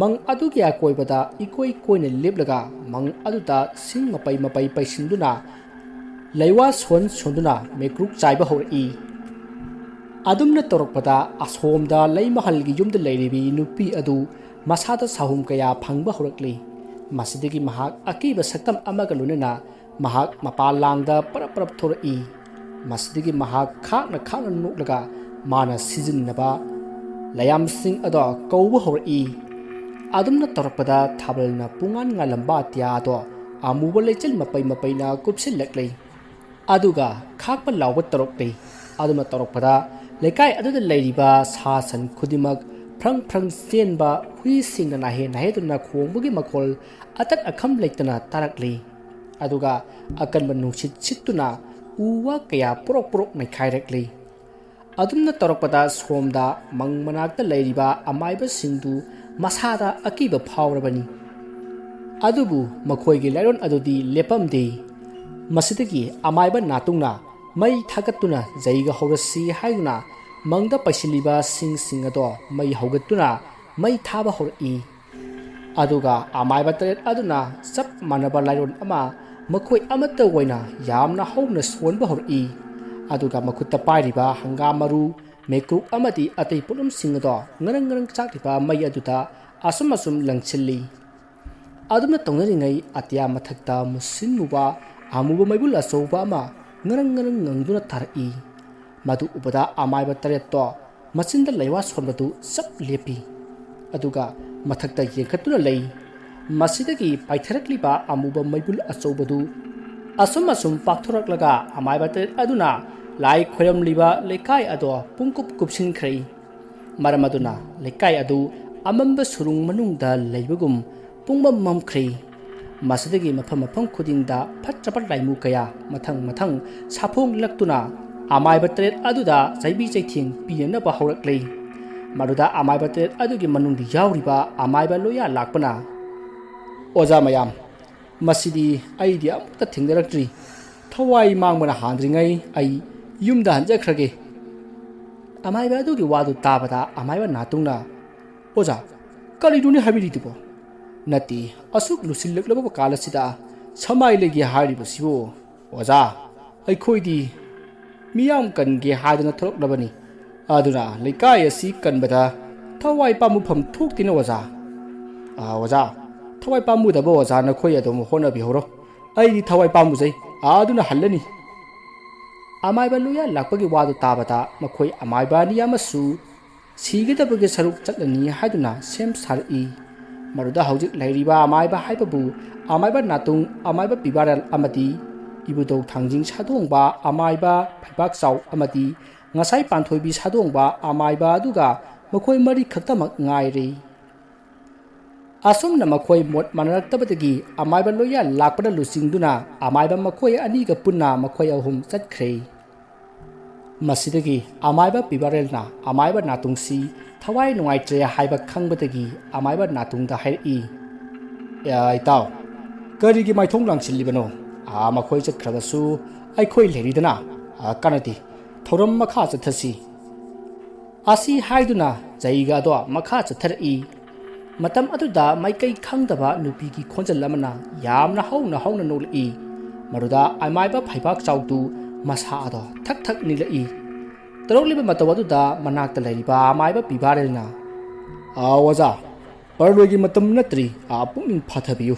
ꯃꯪ ꯑꯗꯨꯒꯤ ꯑꯀꯣꯏꯕꯗ ꯏꯀꯣꯏ ꯀꯣꯏꯅ ꯂꯦꯞꯂꯒ ꯃꯪ ꯑꯗꯨꯗ ꯁꯤꯡ ꯃꯄꯩ ꯄꯩꯁꯤꯟꯗꯨꯅ ꯂꯩꯋꯥ ꯁꯣꯟꯗꯨꯅ ꯃꯩꯀ꯭ꯔꯨꯛ ꯆꯥꯏꯕ ꯍꯧꯔꯛꯏ꯫ ꯑꯗꯨꯝꯅ ꯇꯧꯔꯛꯄꯗ ꯑꯁꯣꯝꯗ ꯂꯩꯃꯍꯜꯒꯤ ꯌꯨꯝꯗ ꯂꯩꯔꯤꯕꯤ ꯅꯨꯄꯤ ꯑꯗꯨ ꯃꯁꯥꯗ ꯁꯥꯍꯨꯝ ꯀꯌꯥ ꯐꯪꯕ ꯍꯧꯔꯛꯂꯤ꯫ ꯃꯁꯤꯗꯒꯤ ꯃꯍꯥꯛ ꯑꯀꯤꯕ ꯁꯛꯇꯝ ꯑꯃꯒ ꯂꯣꯏꯅꯅ ꯃꯍꯥꯛ ꯃꯄꯥꯟꯂꯥꯡꯗ ꯄꯔꯞ ꯊꯣꯔꯛꯏ꯫ ꯃꯁꯤꯗꯒꯤ ꯃꯍꯥꯛ ꯈꯥꯛꯅ ꯅꯣꯛꯂꯒ ꯃꯥꯅ ꯁꯤꯖꯤꯟꯅꯕ ꯂꯌꯥꯝꯁꯤꯡ ꯑꯗꯣ ꯀꯧꯕ ꯍꯧꯔꯛꯏ꯫ ꯑꯗꯨꯝꯅ ꯇꯧꯔꯛꯄꯗ ꯊꯥꯕꯜꯅ ꯄꯨꯡꯉꯥꯟ ꯉꯥꯜꯂꯝꯕ ꯑꯇꯤꯌꯥꯗꯣ ꯑꯃꯨꯕ ꯂꯩꯆꯤꯜ ꯃꯄꯩꯅ ꯀꯨꯞꯁꯤꯜꯂꯛꯂꯤ꯫ ꯑꯗꯨꯒ ꯈꯥꯛꯄ ꯂꯥꯎꯕ ꯇꯧꯔꯛꯂꯤ꯫ ꯑꯗꯨꯝꯅ ꯇꯧꯔꯛꯄꯗ ꯂꯩꯀꯥꯏ ꯑꯗꯨꯗ ꯂꯩꯔꯤꯕ ꯁꯥ ꯁꯟ ꯈꯨꯗꯤꯡꯃꯛ ꯐ꯭ꯔꯪ ꯆꯦꯟꯕ, ꯍꯨꯏꯁꯤꯡꯅ ꯅꯥꯍꯦꯗꯨꯅ ꯈꯣꯡꯕꯒꯤ ꯃꯈꯣꯜ ꯑꯇꯠ ꯑꯈꯝ ꯂꯩꯇꯅ ꯇꯥꯔꯛꯂꯤ꯫ ꯑꯗꯨꯒ ꯑꯀꯟꯕ ꯅꯨꯡꯁꯤꯠ ꯁꯤꯠꯇꯨꯅ ꯎ ꯋꯥ ꯀꯌా ꯄꯣꯔꯣꯛ ꯅꯩꯈꯥꯏꯔꯛꯂꯤ꯫ ꯑꯗꯨꯝꯅ ꯇꯧꯔꯛꯄꯗ ꯁꯣꯝꯗ ꯃꯪ ꯃꯅꯥꯛꯇ ꯂꯩꯔꯤꯕ ꯑꯃꯥꯏꯕꯁꯤꯡꯗꯨ ꯃꯁꯥꯗ ꯑꯀꯤꯕ ꯐꯥꯎꯔꯕꯅꯤ꯫ ꯑꯗꯨꯕꯨ ꯃꯈꯣꯏꯒꯤ ꯂꯥꯏꯔꯣꯟ ꯑꯗꯨꯗꯤ ꯂꯦꯞꯄꯝꯗꯦ꯫ ꯃꯁꯤꯗꯒꯤ ꯑꯃꯥꯏꯕ ꯅꯥꯇꯨꯡꯅ ꯃꯩ ꯊꯥꯒꯠꯇꯨꯅ ꯖꯩꯒ ꯍꯧꯔꯁꯤ ꯍꯥꯏꯗꯨꯅ ꯃꯪꯗ ꯄꯩꯁꯤꯜꯂꯤꯕ ꯁꯤꯡ ꯑꯗꯣ ꯃꯩ ꯍꯧꯒꯠꯇꯨꯅ ꯃꯩ ꯊꯥꯕ ꯍꯧꯔꯛꯏ ꯑꯗꯨꯒ ꯑꯃꯥꯏꯕ ꯇꯔꯦꯠ ꯑꯗꯨꯅ ꯆꯞ ꯃꯥꯟꯅꯕ ꯂꯥꯏꯔꯣꯟ ꯑꯃ ꯃꯈꯣꯏ ꯑꯃꯠꯇ ꯑꯣꯏꯅ ꯌꯥꯝꯅ ꯍꯧꯅ ꯁꯣꯟꯕ ꯍꯧꯔꯛꯏ ꯑꯗꯨꯒ ꯃꯈꯨꯠꯇ ꯄꯥꯏꯔꯤꯕ ꯍꯪꯒꯥꯝ ꯃꯔꯨ ꯃꯦꯀ꯭ꯔꯨꯛ ꯑꯃꯗꯤ ꯑꯇꯩ ꯄꯣꯠꯂꯝꯁꯤꯡ ꯑꯗꯣ ꯉꯔꯪ ꯉꯔꯪ ꯆꯥꯛꯂꯤꯕ ꯃꯩ ꯑꯗꯨꯗ ꯑꯁꯨꯝ ꯂꯪꯁꯤꯜꯂꯤ ꯑꯗꯨꯝꯅ ꯇꯧꯅꯔꯤꯉꯩ ꯑꯇꯤꯌꯥ ꯃꯊꯛꯇ ꯃꯨꯁꯤꯟ ꯃꯨꯕ ꯑꯃꯨꯕ ꯃꯩꯕꯨꯜ ꯑꯆꯧꯕ ꯑꯃ ꯉꯔꯪ ꯉꯔꯪ ꯉꯪꯗꯨꯅ ꯊꯥꯔꯛꯏ ꯃꯗꯨ ꯎꯕꯗ ꯑꯃꯥꯏꯕ ꯇꯔꯦꯠꯇꯣ ꯃꯆꯤꯟꯗ ꯂꯩꯋꯥ ꯁꯣꯟꯕꯗꯨ ꯆꯞ ꯂꯦꯞꯄꯤ ꯑꯗꯨꯒ ꯃꯊꯛꯇ ꯌꯦꯡꯈꯠꯇꯨꯅ ꯂꯩ ꯃꯁꯤꯗꯒꯤ ꯄꯥꯏꯊꯔꯛꯂꯤꯕ ꯑꯃꯨꯕ ꯃꯩꯕꯨꯜ ꯑꯆꯧꯕꯗꯨ ꯑꯁꯨꯝ ꯄꯥꯛꯊꯣꯔꯛꯂꯒ ꯑꯃꯥꯏꯕ ꯇꯔꯦꯠ ꯑꯗꯨꯅ ꯂꯥꯏ ꯈꯣꯏꯔꯝꯂꯤꯕ ꯂꯩꯀꯥꯏ ꯑꯗꯣ ꯄꯨꯡꯀꯨꯞ ꯀꯨꯞꯁꯤꯟꯈ꯭ꯔꯦ ꯃꯔꯝ ꯑꯗꯨꯅ ꯂꯩꯀꯥꯏ ꯑꯗꯨ ꯑꯃꯝꯕ ꯁꯨꯔꯨꯡ ꯃꯅꯨꯡꯗ ꯂꯩꯕꯒꯨꯝ ꯄꯨꯡꯃꯝ ꯃꯝꯈ꯭ꯔꯦ ꯃꯁꯤꯗꯒꯤ ꯃꯐꯝ ꯈꯨꯗꯤꯡꯗ ꯐꯠꯇ꯭ꯔꯕ ꯂꯥꯏꯃꯨ ꯀꯌꯥ ꯃꯊꯪ ꯁꯥꯐꯣꯡꯂꯛꯇꯨꯅ ꯑꯃꯥꯏꯕ ꯇꯔꯦꯠ ꯑꯗꯨꯗ ꯆꯩꯕꯤ ꯆꯩꯊꯦꯡ ꯄꯤꯅꯅꯕ ꯍꯧꯔꯛꯂꯦ ꯃꯗꯨꯗ ꯑꯃꯥꯏꯕ ꯇꯔꯦꯠ ꯑꯗꯨꯒꯤ ꯃꯅꯨꯡꯗ ꯌꯥꯎꯔꯤꯕ ꯑꯃꯥꯏꯕ ꯂꯣꯌꯥ ꯂꯥꯛꯄꯅ ꯑꯣꯖꯥ ꯃꯌꯥꯝ ꯃꯁꯤꯗꯤ ꯑꯩꯗꯤ ꯑꯃꯨꯛꯇ ꯊꯦꯡꯅꯔꯛꯇ꯭ꯔꯤ ꯊꯋꯥꯏ ꯃꯥꯡꯕꯅ ꯍꯥꯟꯗ꯭ꯔꯤꯉꯩ ꯑꯩ ꯌꯨꯝꯗ ꯍꯟꯖꯈ꯭ꯔꯒꯦ ꯑꯃꯥꯏꯕ ꯑꯗꯨꯒꯤ ꯋꯥꯗꯨ ꯇꯥꯕꯗ ꯑꯃꯥꯏꯕ ꯅꯥꯇꯨꯡꯅ ꯑꯣꯖꯥ ꯀꯔꯤꯅꯣꯅꯦ ꯍꯥꯏꯕꯤꯔꯤꯗꯨꯕꯣ ꯅꯠꯇꯦ ꯑꯁꯨꯛ ꯂꯨꯁꯤꯜꯂꯛꯂꯕ ꯀꯥꯜ ꯑꯁꯤꯗ ꯁꯃꯥꯏ ꯂꯩꯒꯦ ꯍꯥꯏꯔꯤꯕꯁꯤꯕꯨ ꯑꯣꯖꯥ ꯑꯩꯈꯣꯏꯗꯤ ꯃꯤꯌꯥꯝ ꯀꯟꯒꯦ ꯍꯥꯏꯗꯅ ꯊꯣꯛꯂꯛꯂꯕꯅꯤ ꯑꯗꯨꯅ ꯂꯩꯀꯥꯏ ꯑꯁꯤ ꯀꯟꯕꯗ ꯊꯋꯥꯏ ꯄꯥꯝꯃꯨꯐꯝ ꯊꯣꯛꯇꯦꯅ ꯑꯣꯖꯥ ꯑꯣꯖꯥ ꯊꯋꯥꯏ ꯄꯥꯝꯃꯨꯗꯕ ꯑꯣꯖꯥ ꯅꯈꯣꯏ ꯑꯗꯨꯝ ꯍꯣꯠꯅꯕꯤꯍꯧꯔꯣ ꯑꯩꯗꯤ ꯊꯋꯥꯏ ꯄꯥꯝꯃꯨꯖꯩ ꯑꯗꯨꯅ ꯍꯜꯂꯅꯤ ꯑꯃꯥꯏꯕ ꯂꯣꯌꯥ ꯂꯥꯛꯄꯒꯤ ꯋꯥꯗꯨ ꯇꯥꯕꯗ ꯃꯈꯣꯏ ꯑꯃꯥꯏꯕ ꯑꯅꯤ ꯑꯃꯁꯨ ꯁꯤꯒꯗꯕꯒꯤ ꯁꯔꯨꯛ ꯆꯠꯂꯅꯤ ꯍꯥꯏꯗꯨꯅ ꯁꯦꯝ ꯁꯥꯔꯛꯏ ꯃꯗꯨꯗ ꯍꯧꯖꯤꯛ ꯂꯩꯔꯤꯕ ꯑꯃꯥꯏꯕ ꯍꯥꯏꯕꯕꯨ ꯑꯃꯥꯏꯕ ꯅꯥꯇꯨꯡ ꯑꯃꯥꯏꯕ ꯄꯤꯕꯥꯔꯦꯜ ꯑꯃꯗꯤ ꯏꯕꯨꯙꯧ ꯊꯥꯡꯖꯤꯡ ꯁꯥꯗꯣꯡꯕ ꯑꯃꯥꯏꯕ ꯐꯩꯕꯥꯛꯆꯥꯎ ꯑꯃꯗꯤ ꯉꯁꯥꯏ ꯄꯥꯟꯊꯣꯏꯕꯤ ꯁꯥꯗꯣꯡꯕ ꯑꯃꯥꯏꯕ ꯑꯗꯨꯒ ꯃꯈꯣꯏ ꯃꯔꯤ ꯈꯛꯇꯃꯛ ꯉꯥꯏꯔꯦ ꯑꯁꯨꯝꯅ ꯃꯈꯣꯏ ꯃꯣꯠ ꯃꯥꯟꯅꯔꯛꯇꯕꯗꯒꯤ ꯑꯃꯥꯏꯕ ꯂꯣꯌꯥ ꯂꯥꯛꯄꯅ ꯂꯨꯆꯤꯡꯗꯨꯅ ꯑꯃꯥꯏꯕ ꯃꯈꯣꯏ ꯑꯅꯤꯒ ꯄꯨꯟꯅ ꯃꯈꯣꯏ ꯑꯍꯨꯝ ꯆꯠꯈ꯭ꯔꯦ ꯃꯁꯤꯗꯒꯤ ꯑꯃꯥꯏꯕ ꯄꯤꯕꯥꯔꯦꯜꯅ ꯑꯃꯥꯏꯕ ꯅꯥꯇꯨꯡꯁꯤ ꯊꯋꯥꯏ ꯅꯨꯡꯉꯥꯏꯇ꯭ꯔꯦ ꯍꯥꯏꯕ ꯈꯪꯕꯗꯒꯤ ꯑꯃꯥꯏꯕ ꯅꯥꯇꯨꯡꯗ ꯍꯥꯏꯔꯛꯏ ꯏꯇꯥꯎ ꯀꯔꯤꯒꯤ ꯃꯥꯏꯊꯣꯡ ꯂꯥꯡꯁꯤꯜꯂꯤꯕꯅꯣ ꯃꯈꯣꯏ ꯆꯠꯈ꯭ꯔꯕꯁꯨ ꯑꯩꯈꯣꯏ ꯂꯩꯔꯤꯗꯅ ꯀꯥꯟꯅꯗꯦ ꯊꯧꯔꯝ ꯃꯈꯥ ꯆꯠꯊꯁꯤ ꯑꯁꯤ ꯍꯥꯏꯗꯨꯅ ꯖꯩꯒ ꯑꯗꯣ ꯃꯈꯥ ꯆꯠꯊꯔꯛꯏ ꯃꯇꯝ ꯑꯗꯨꯗ ꯃꯥꯏꯀꯩ ꯈꯪꯗꯕ ꯅꯨꯄꯤꯒꯤ ꯈꯣꯟꯖꯦꯜ ꯑꯃꯅ ꯌꯥꯝꯅ ꯍꯧꯅ ꯅꯣꯛꯂꯛꯏ ꯃꯗꯨꯗ ꯑꯃꯥꯏꯕ ꯐꯩꯕꯥꯛꯆꯥꯎꯗꯨ ꯃꯁꯥ ꯑꯗꯣ ꯊꯛ ꯅꯤꯛꯂꯛꯏ ꯇꯧꯔꯛꯂꯤꯕ ꯃꯇꯧ ꯑꯗꯨꯗ ꯃꯅꯥꯛꯇ ꯂꯩꯔꯤꯕ ꯑꯃꯥꯏꯕ ꯄꯤꯕꯥꯔꯦꯜꯅ ꯑꯣꯖꯥ ꯄꯔꯂꯣꯏꯒꯤ ꯃꯇꯝ ꯅꯠꯇ꯭ꯔꯤ ꯄꯨꯛꯅꯤꯡ ꯐꯥꯊꯕꯤꯌꯨ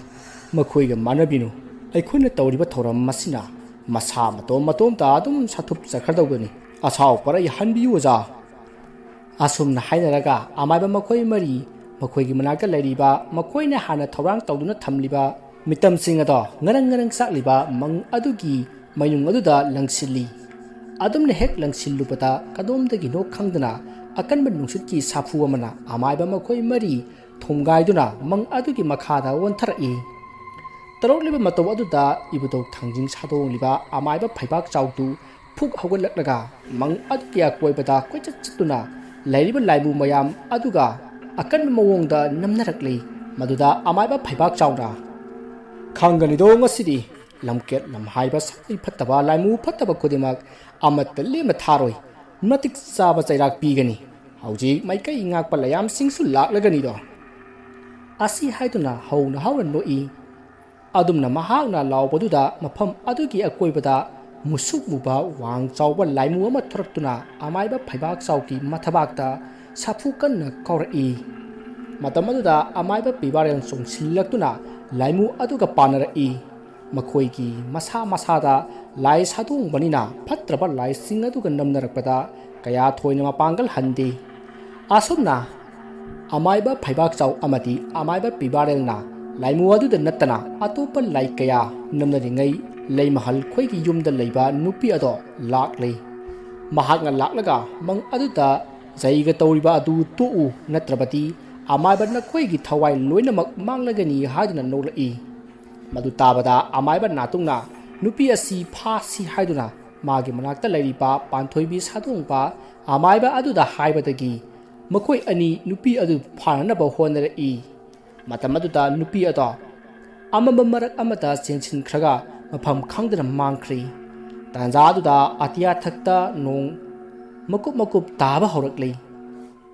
ꯃꯈꯣꯏꯒ ꯃꯥꯟꯅꯕꯤꯅꯨ ꯑꯩꯈꯣꯏꯅ ꯇꯧꯔꯤꯕ ꯊꯧꯔꯝ ꯃꯁꯤꯅ ꯃꯁꯥ ꯃꯇꯣꯝꯇ ꯑꯗꯨꯝ ꯁꯥꯊꯨꯞꯆꯈ꯭ꯔꯗꯧꯕꯅꯤ ꯑꯁꯥꯎ ꯄꯔꯩ ꯍꯟꯕꯤꯌꯨ ꯑꯣꯖꯥ ꯑꯁꯨꯝꯅ ꯍꯥꯏꯅꯔꯒ ꯑꯃꯥꯏꯕ ꯃꯈꯣꯏ ꯃꯔꯤ ꯃꯈꯣꯏꯒꯤ ꯃꯅꯥꯛꯇ ꯂꯩꯔꯤꯕ ꯃꯈꯣꯏꯅ ꯍꯥꯟꯅ ꯊꯧꯔꯥꯡ ꯇꯧꯗꯨꯅ ꯊꯝꯂꯤꯕ ꯃꯤꯇꯝꯁꯤꯡ ꯑꯗꯣ ꯉꯔꯪ ꯆꯥꯛꯂꯤꯕ ꯃꯪ ꯑꯗꯨꯒꯤ ꯃꯌꯨꯡ ꯑꯗꯨꯗ ꯂꯪꯁꯤꯜꯂꯤ ꯑꯗꯨꯝꯅ ꯍꯦꯛ ꯂꯪꯁꯤꯜꯂꯨꯕꯗ ꯀꯗꯣꯝꯗꯒꯤꯅꯣ ꯈꯪꯗꯅ ꯑꯀꯟꯕ ꯅꯨꯡꯁꯤꯠꯀꯤ ꯁꯥꯐꯨ ꯑꯃꯅ ꯑꯃꯥꯏꯕ ꯃꯈꯣꯏ ꯃꯔꯤ ꯊꯣꯝꯒꯥꯏꯗꯨꯅ ꯃꯪ ꯑꯗꯨꯒꯤ ꯃꯈꯥꯗ ꯑꯣꯟꯊꯔꯛꯏ ꯇꯧꯔꯛꯂꯤꯕ ꯃꯇꯧ ꯑꯗꯨꯗ ꯏꯕꯨꯙꯧ ꯊꯥꯡꯖꯤꯡ ꯁꯥꯗꯣꯡꯂꯤꯕ ꯑꯃꯥꯏꯕ ꯐꯩꯕꯥꯛꯆꯥꯎꯗꯨ ꯐꯨꯛ ꯍꯧꯒꯠꯂꯛꯂꯒ ꯃꯪ ꯑꯗꯨꯒꯤ ꯑꯀꯣꯏꯕꯗ ꯀꯣꯏꯆꯠ ꯆꯠꯇꯨꯅ ꯂꯩꯔꯤꯕ ꯂꯥꯏꯕꯨ ꯃꯌꯥꯝ ꯑꯗꯨꯒ ꯑꯀꯟꯕ ꯃꯑꯣꯡꯗ ꯅꯝꯅꯔꯛꯂꯤ ꯃꯗꯨꯗ ꯑꯃꯥꯏꯕ ꯐꯩꯕꯥꯛꯆꯥꯎꯅ ꯈꯪꯒꯅꯤꯗꯣ ꯉꯁꯤꯗꯤ ꯂꯝꯀꯦꯠ ꯂꯝꯍꯥꯏꯕ ꯁꯛꯇꯤ ꯐꯠꯇꯕ ꯂꯥꯏꯃꯨ ꯐꯠꯇꯕ ꯈꯨꯗꯤꯡꯃꯛ ꯑꯃꯠꯇ ꯂꯦꯝꯅ ꯊꯥꯔꯣꯏ ꯃꯇꯤꯛ ꯆꯥꯕ ꯆꯩꯔꯥꯛ ꯄꯤꯒꯅꯤ ꯍꯧꯖꯤꯛ ꯃꯥꯏꯀꯩ ꯉꯥꯛꯄ ꯂꯌꯥꯝꯁꯤꯡꯁꯨ ꯂꯥꯛꯂꯒꯅꯤꯗꯣ ꯑꯁꯤ ꯍꯥꯏꯗꯨꯅ ꯍꯧꯅ ꯅꯣꯛꯏ ꯑꯗꯨꯝꯅ ꯃꯍꯥꯛꯅ ꯂꯥꯎꯕꯗꯨꯗ ꯃꯐꯝ ꯑꯗꯨꯒꯤ ꯑꯀꯣꯏꯕꯗ ꯃꯨꯁꯨꯛ ꯃꯨꯕ ꯋꯥꯡ ꯆꯥꯎꯕ ꯂꯥꯏꯃꯨ ꯑꯃ ꯊꯣꯔꯛꯇꯨꯅ ꯑꯃꯥꯏꯕ ꯐꯩꯕꯥꯛꯆꯥꯎꯒꯤ ꯃꯊꯕꯥꯛꯇ ꯁꯥꯐꯨ ꯀꯟꯅ ꯀꯥꯎꯔꯛꯏ ꯃꯇꯝ ꯑꯗꯨꯗ ꯑꯃꯥꯏꯕ ꯄꯤꯕꯥꯔꯦꯜ ꯆꯣꯡꯁꯤꯜꯂꯛꯇꯨꯅ ꯂꯥꯏꯃꯨ ꯑꯗꯨꯒ ꯄꯥꯟꯅꯔꯛꯏ ꯃꯈꯣꯏꯒꯤ ꯃꯁꯥꯗ ꯂꯥꯏ ꯁꯥꯗꯣꯡꯕꯅꯤꯅ ꯐꯠꯇ꯭ꯔꯕ ꯂꯥꯏꯁꯤꯡ ꯑꯗꯨꯒ ꯅꯝꯅꯔꯛꯄꯗ ꯀꯌా ꯊꯣꯏꯅ ꯃꯄꯥꯡꯒꯜ ꯍꯟꯗꯦ ꯑꯁꯨꯝꯅ ꯑꯃꯥꯏꯕ ꯐꯩꯕꯥꯛꯆꯥꯎ ꯑꯃꯗꯤ ꯑꯃꯥꯏꯕ ꯄꯤꯕꯥꯔꯦꯜꯅ ꯂꯥꯏꯃꯨ ꯑꯗꯨꯗ ꯅꯠꯇꯅ ꯑꯇꯣꯞꯄ ꯂꯥꯏ ꯀꯌꯥ ꯅꯝꯅꯔꯤꯉꯩ ꯂꯩꯃꯍꯜ ꯈꯣꯏꯒꯤ ꯌꯨꯝꯗ ꯂꯩꯕ ꯅꯨꯄꯤ ꯑꯗꯣ ꯂꯥꯛꯂꯦ ꯃꯍꯥꯛꯅ ꯂꯥꯛꯂꯒ ꯃꯪ ꯑꯗꯨꯗ ꯖꯩꯒ ꯇꯧꯔꯤꯕ ꯑꯗꯨ ꯇꯣꯛꯎ ꯅꯠꯇ꯭ꯔꯕꯗꯤ ꯑꯃꯥꯏꯕ ꯅꯈꯣꯏꯒꯤ ꯊꯋꯥꯏ ꯂꯣꯏꯅꯃꯛ ꯃꯥꯡꯂꯒꯅꯤ ꯍꯥꯏꯗꯨꯅ ꯅꯣꯛꯂꯛꯏ ꯃꯗꯨ ꯇꯥꯕꯗ ꯑꯃꯥꯏꯕ ꯅꯥꯇꯨꯡꯅ ꯅꯨꯄꯤ ꯑꯁꯤ ꯐꯥꯁꯤ ꯍꯥꯏꯗꯨꯅ ꯃꯥꯒꯤ ꯃꯅꯥꯛꯇ ꯂꯩꯔꯤꯕ ꯄꯥꯟꯊꯣꯏꯕꯤ ꯁꯥꯗꯣꯡꯕ ꯑꯃꯥꯏꯕ ꯑꯗꯨꯗ ꯍꯥꯏꯕꯗꯒꯤ ꯃꯈꯣꯏ ꯑꯅꯤ ꯅꯨꯄꯤ ꯑꯗꯨ ꯐꯥꯅꯅꯕ ꯍꯣꯠꯅꯔꯛꯏ ꯃꯇꯝ ꯑꯗꯨꯗ ꯅꯨꯄꯤ ꯑꯗꯣ ꯑꯃꯝꯕ ꯃꯔꯛ ꯑꯃꯗ ꯆꯦꯟꯁꯤꯟꯈ꯭ꯔꯒ ꯃꯐꯝ ꯈꯪꯗꯅ ꯃꯥꯡꯈ꯭ꯔꯤ ꯇꯥꯟꯖꯥ ꯑꯗꯨꯗ ꯑꯇꯤꯌꯥ ꯊꯛꯇ ꯅꯣꯡ ꯃꯀꯨꯞ ꯇꯥꯕ ꯍꯧꯔꯛꯂꯤ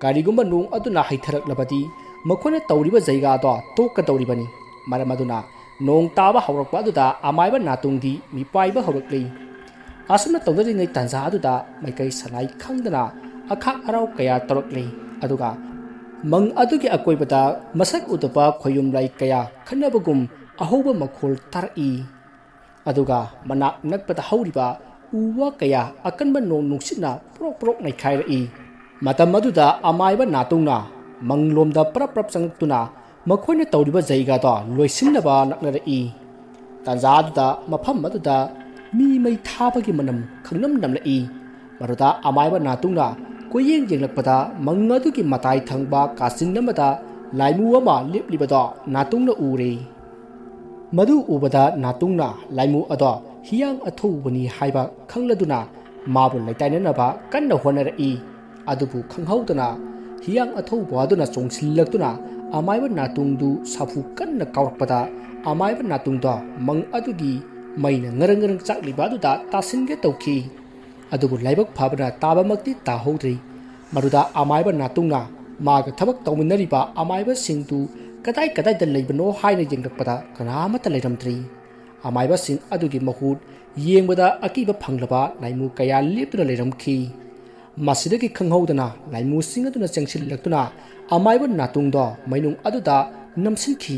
ꯀꯔꯤꯒꯨꯝꯕ ꯅꯣꯡ ꯑꯗꯨꯅ ꯍꯩꯊꯔꯛꯂꯕꯗꯤ ꯃꯈꯣꯏꯅ ꯇꯧꯔꯤꯕ ꯖꯩꯒꯥꯗꯣ ꯇꯣꯛꯀꯗꯧꯔꯤꯕꯅꯤ ꯃꯔꯝ ꯑꯗꯨꯅ ꯅꯣꯡ ꯇꯥꯕ ꯍꯧꯔꯛꯄ ꯑꯗꯨꯗ ꯑꯃꯥꯏꯕ ꯅꯥꯇꯨꯡꯗꯤ ꯃꯤꯄꯥꯏꯕ ꯍꯧꯔꯛꯂꯤ ꯑꯁꯨꯝꯅ ꯇꯧꯅꯔꯤꯉꯩ ꯇꯥꯟꯖꯥ ꯑꯗꯨꯗ ꯃꯥꯏꯀꯩ ꯁꯅꯥꯏ ꯈꯪꯗꯅ ꯑꯈꯥꯛ ꯑꯔꯥꯎ ꯀꯌꯥ ꯇꯧꯔꯛꯂꯤ ꯑꯗꯨꯒ ꯃꯪ ꯑꯗꯨꯒꯤ ꯑꯀꯣꯏꯕꯗ ꯃꯁꯛ ꯎꯗꯕ ꯈꯣꯌꯨꯝ ꯂꯥꯏ ꯀꯌꯥ ꯈꯟꯅꯕꯒꯨꯝ ꯑꯍꯧꯕ ꯃꯈꯣꯜ ꯇꯥꯔꯛꯏ ꯑꯗꯨꯒ ꯃꯅꯥꯛ ꯅꯛꯄꯗ ꯍꯧꯔꯤꯕ ꯎ ꯋꯥ ꯀꯌꯥ ꯑꯀꯟꯕ ꯅꯣꯡ ꯅꯨꯡꯁꯤꯠꯅ ꯄ꯭ꯔꯣꯛ ꯅꯩꯈꯥꯏꯔꯛꯏ ꯃꯇꯝ ꯑꯗꯨꯗ ꯑꯃꯥꯏꯕ ꯅꯥꯇꯨꯡꯅ ꯃꯪꯂꯣꯝꯗ ꯄ꯭ꯔꯞ ꯆꯪꯂꯛꯇꯨꯅ ꯃꯈꯣꯏꯅ ꯇꯧꯔꯤꯕ ꯖꯩꯒꯥꯗꯣ ꯂꯣꯏꯁꯤꯟꯅꯕ ꯅꯛꯅꯔꯛꯏ ꯇꯥꯟꯖꯥ ꯑꯗꯨꯗ ꯃꯐꯝ ꯑꯗꯨꯗ ꯃꯤ ꯃꯩ ꯊꯥꯕꯒꯤ ꯃꯅꯝ ꯈꯪꯅꯝ ꯅꯝꯂꯛꯏ ꯃꯗꯨꯗ ꯑꯃꯥꯏꯕ ꯅꯥꯇꯨꯡꯅ ꯀꯣꯏꯌꯦꯡ ꯌꯦꯡꯂꯛꯄꯗ ꯃꯪ ꯑꯗꯨꯒꯤ ꯃꯇꯥꯏ ꯊꯪꯕ ꯀꯥꯆꯤꯟ ꯑꯃꯗ ꯂꯥꯏꯃꯨ ꯑꯃ ꯂꯦꯞꯂꯤꯕꯗꯣ ꯅꯥꯇꯨꯡꯅ ꯎꯔꯦ ꯃꯗꯨ ꯎꯕꯗ ꯅꯥꯇꯨꯡꯅ ꯂꯥꯏꯃꯨ ꯑꯗꯣ ꯍꯤꯌꯥꯡ ꯑꯊꯧꯕꯅꯤ ꯍꯥꯏꯕ ꯈꯪꯂꯗꯨꯅ ꯃꯥꯕꯨ ꯂꯩꯇꯥꯏꯅꯅꯕ ꯀꯟꯅ ꯍꯣꯠꯅꯔꯛꯏ ꯑꯗꯨꯕꯨ ꯈꯪꯍꯧꯗꯅ ꯍꯤꯌꯥꯡ ꯑꯊꯧꯕ ꯑꯗꯨꯅ ꯆꯣꯡꯁꯤꯜꯂꯛꯇꯨꯅ ꯑꯃꯥꯏꯕ ꯅꯥꯇꯨꯡꯗꯨ ꯁꯥꯐꯨ ꯀꯟꯅ ꯀꯥꯎꯔꯛꯄꯗ ꯑꯃꯥꯏꯕ ꯅꯥꯇꯨꯡꯗꯣ ꯃꯪ ꯑꯗꯨꯒꯤ ꯃꯩꯅ ꯉꯔꯪ ꯆꯥꯛꯂꯤꯕ ꯑꯗꯨꯗ ꯇꯥꯁꯤꯟꯒꯦ ꯇꯧꯈꯤ ꯑꯗꯨꯕꯨ ꯂꯥꯏꯕꯛ ꯐꯕꯅ ꯇꯥꯕꯃꯛꯇꯤ ꯇꯥꯍꯧꯗ꯭ꯔꯤ ꯃꯗꯨꯗ ꯑꯃꯥꯏꯕ ꯅꯥꯇꯨꯡꯅ ꯃꯥꯒ ꯊꯕꯛ ꯇꯧꯃꯤꯟꯅꯔꯤꯕ ꯑꯃꯥꯏꯕꯁꯤꯡꯗꯨ ꯀꯗꯥꯏꯗ ꯂꯩꯕꯅꯣ ꯍꯥꯏꯅ ꯌꯦꯡꯂꯛꯄꯗ ꯀꯅꯥꯃꯠꯇ ꯂꯩꯔꯝꯗ꯭ꯔꯤ ꯑꯃꯥꯏꯕꯁꯤꯡ ꯑꯗꯨꯒꯤ ꯃꯍꯨꯠ ꯌꯦꯡꯕꯗ ꯑꯀꯤꯕ ꯐꯪꯂꯕ ꯂꯥꯏꯃꯨ ꯀꯌꯥ ꯂꯦꯞꯇꯨꯅ ꯂꯩꯔꯝꯈꯤ ꯃꯁꯤꯗꯒꯤ ꯈꯪꯍꯧꯗꯅ ꯂꯥꯏꯃꯨꯁꯤꯡ ꯑꯗꯨꯅ ꯆꯪꯁꯤꯜꯂꯛꯇꯨꯅ ꯑꯃꯥꯏꯕ ꯅꯥꯇꯨꯡꯗꯣ ꯃꯩꯅꯨꯡ ꯑꯗꯨꯗ ꯅꯝꯁꯤꯟꯈꯤ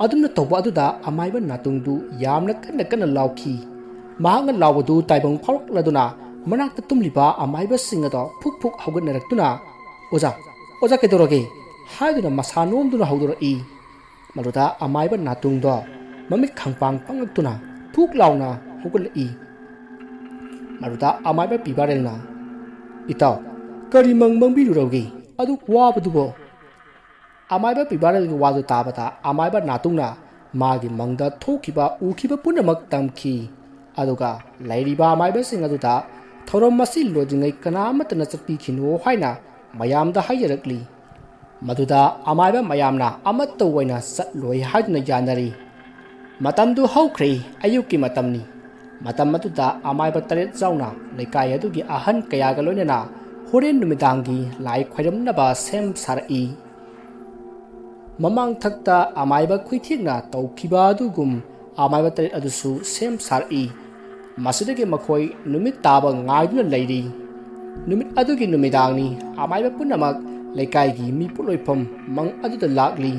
ꯑꯗꯨꯝꯅ ꯇꯧꯕ ꯑꯗꯨꯗ ꯑꯃꯥꯏꯕ ꯅꯥꯇꯨꯡꯗꯨ ꯌꯥꯝꯅ ꯀꯟꯅ ꯂꯥꯎꯈꯤ ꯃꯍꯥꯛꯅ ꯂꯥꯎꯕꯗꯨ ꯇꯥꯏꯕꯪ ꯐꯥꯎꯔꯛꯂꯗꯨꯅ ꯃꯅꯥꯛꯇ ꯇꯨꯝꯂꯤꯕ ꯑꯃꯥꯏꯕꯁꯤꯡ ꯑꯗꯣ ꯐꯨꯛ ꯍꯧꯒꯠꯅꯔꯛꯇꯨꯅ ꯑꯣꯖꯥ ꯀꯩꯗꯧꯔꯒꯦ ꯍꯥꯏꯗꯨꯅ ꯃꯁꯥ ꯅꯣꯝꯗꯨꯅ ꯍꯧꯗꯣꯔꯛꯏ ꯃꯗꯨꯗ ꯑꯃꯥꯏꯕ ꯅꯥꯇꯨꯡꯗꯣ ꯃꯃꯤꯠ ꯈꯪꯄꯥꯡ ꯄꯥꯡꯂꯛꯇꯨꯅ ꯐꯨꯛ ꯂꯥꯎꯅ ꯍꯧꯒꯠꯂꯛꯏ ꯃꯗꯨꯗ ꯑꯃꯥꯏꯕ ꯄꯤꯕꯥꯔꯦꯜꯅ ꯏꯇꯥꯎ ꯀꯔꯤ ꯃꯪꯕꯤꯔꯨꯔꯒꯦ ꯑꯗꯨ ꯋꯥꯕꯗꯨꯕꯣ ꯑꯃꯥꯏꯕ ꯄꯤꯕꯥꯔꯦꯜꯒꯤ ꯋꯥꯗꯨ ꯇꯥꯕꯗ ꯑꯃꯥꯏꯕ ꯅꯥꯇꯨꯡꯅ ꯃꯥꯒꯤ ꯃꯪꯗ ꯊꯣꯛꯈꯤꯕ ꯎꯈꯤꯕ ꯄꯨꯝꯅꯃꯛ ꯇꯝꯈꯤ ꯑꯗꯨꯒ ꯂꯩꯔꯤꯕ ꯑꯃꯥꯏꯕꯁꯤꯡ ꯑꯗꯨꯗ ꯊꯧꯔꯝ ꯑꯁꯤ ꯂꯣꯏꯗ꯭ꯔꯤꯉꯩ ꯀꯅꯥꯃꯠꯇꯅ ꯆꯠꯄꯤꯈꯤꯅꯣ ꯍꯥꯏꯅ ꯃꯌꯥꯝꯗ ꯍꯥꯏꯖꯔꯛꯂꯤ ꯃꯗꯨꯗ ꯑꯃꯥꯏꯕ ꯃꯌꯥꯝꯅ ꯑꯃꯠꯇ ꯑꯣꯏꯅ ꯆꯠꯂꯣꯏ ꯍꯥꯏꯗꯨꯅ ꯌꯥꯅꯔꯤ ꯃꯇꯝꯗꯨ ꯍꯧꯈ꯭ꯔꯦ ꯑꯌꯨꯛꯀꯤ ꯃꯇꯝꯅꯤ ꯃꯇꯝ ꯑꯗꯨꯗ ꯑꯃꯥꯏꯕ 7 ꯌꯥꯎꯅ ꯂꯩꯀꯥꯏ ꯑꯗꯨꯒꯤ ꯑꯍꯟ ꯀꯌꯥꯒ ꯂꯣꯏꯅꯅ ꯍꯣꯔꯦꯟ ꯅꯨꯃꯤꯗꯥꯡꯒꯤ ꯂꯥꯏ ꯈꯣꯏꯔꯝꯅꯕ ꯁꯦꯝ ꯁꯥꯔꯛꯏ ꯃꯃꯥꯡꯊꯛꯇ ꯑꯃꯥꯏꯕ ꯈꯨꯏꯊꯦꯛꯅ ꯇꯧꯈꯤꯕ ꯑꯗꯨꯒꯨꯝ ꯑꯃꯥꯏꯕ 7 ꯑꯗꯨꯁꯨ ꯁꯦꯝ ꯁꯥꯔꯛꯏ ꯃꯁꯤꯗꯒꯤ ꯃꯈꯣꯏ ꯅꯨꯃꯤꯠ ꯇꯥꯕ ꯉꯥꯏꯗꯨꯅ ꯂꯩꯔꯤ ꯅꯨꯃꯤꯠ ꯑꯗꯨꯒꯤ ꯅꯨꯃꯤꯗꯥꯡꯅꯤ ꯑꯃꯥꯏꯕ ꯄꯨꯝꯅꯃꯛ ꯂꯩꯀꯥꯏꯒꯤ ꯃꯤꯄꯣꯠꯂꯣꯏꯐꯝ ꯃꯪ ꯑꯗꯨꯗ ꯂꯥꯛꯂꯤ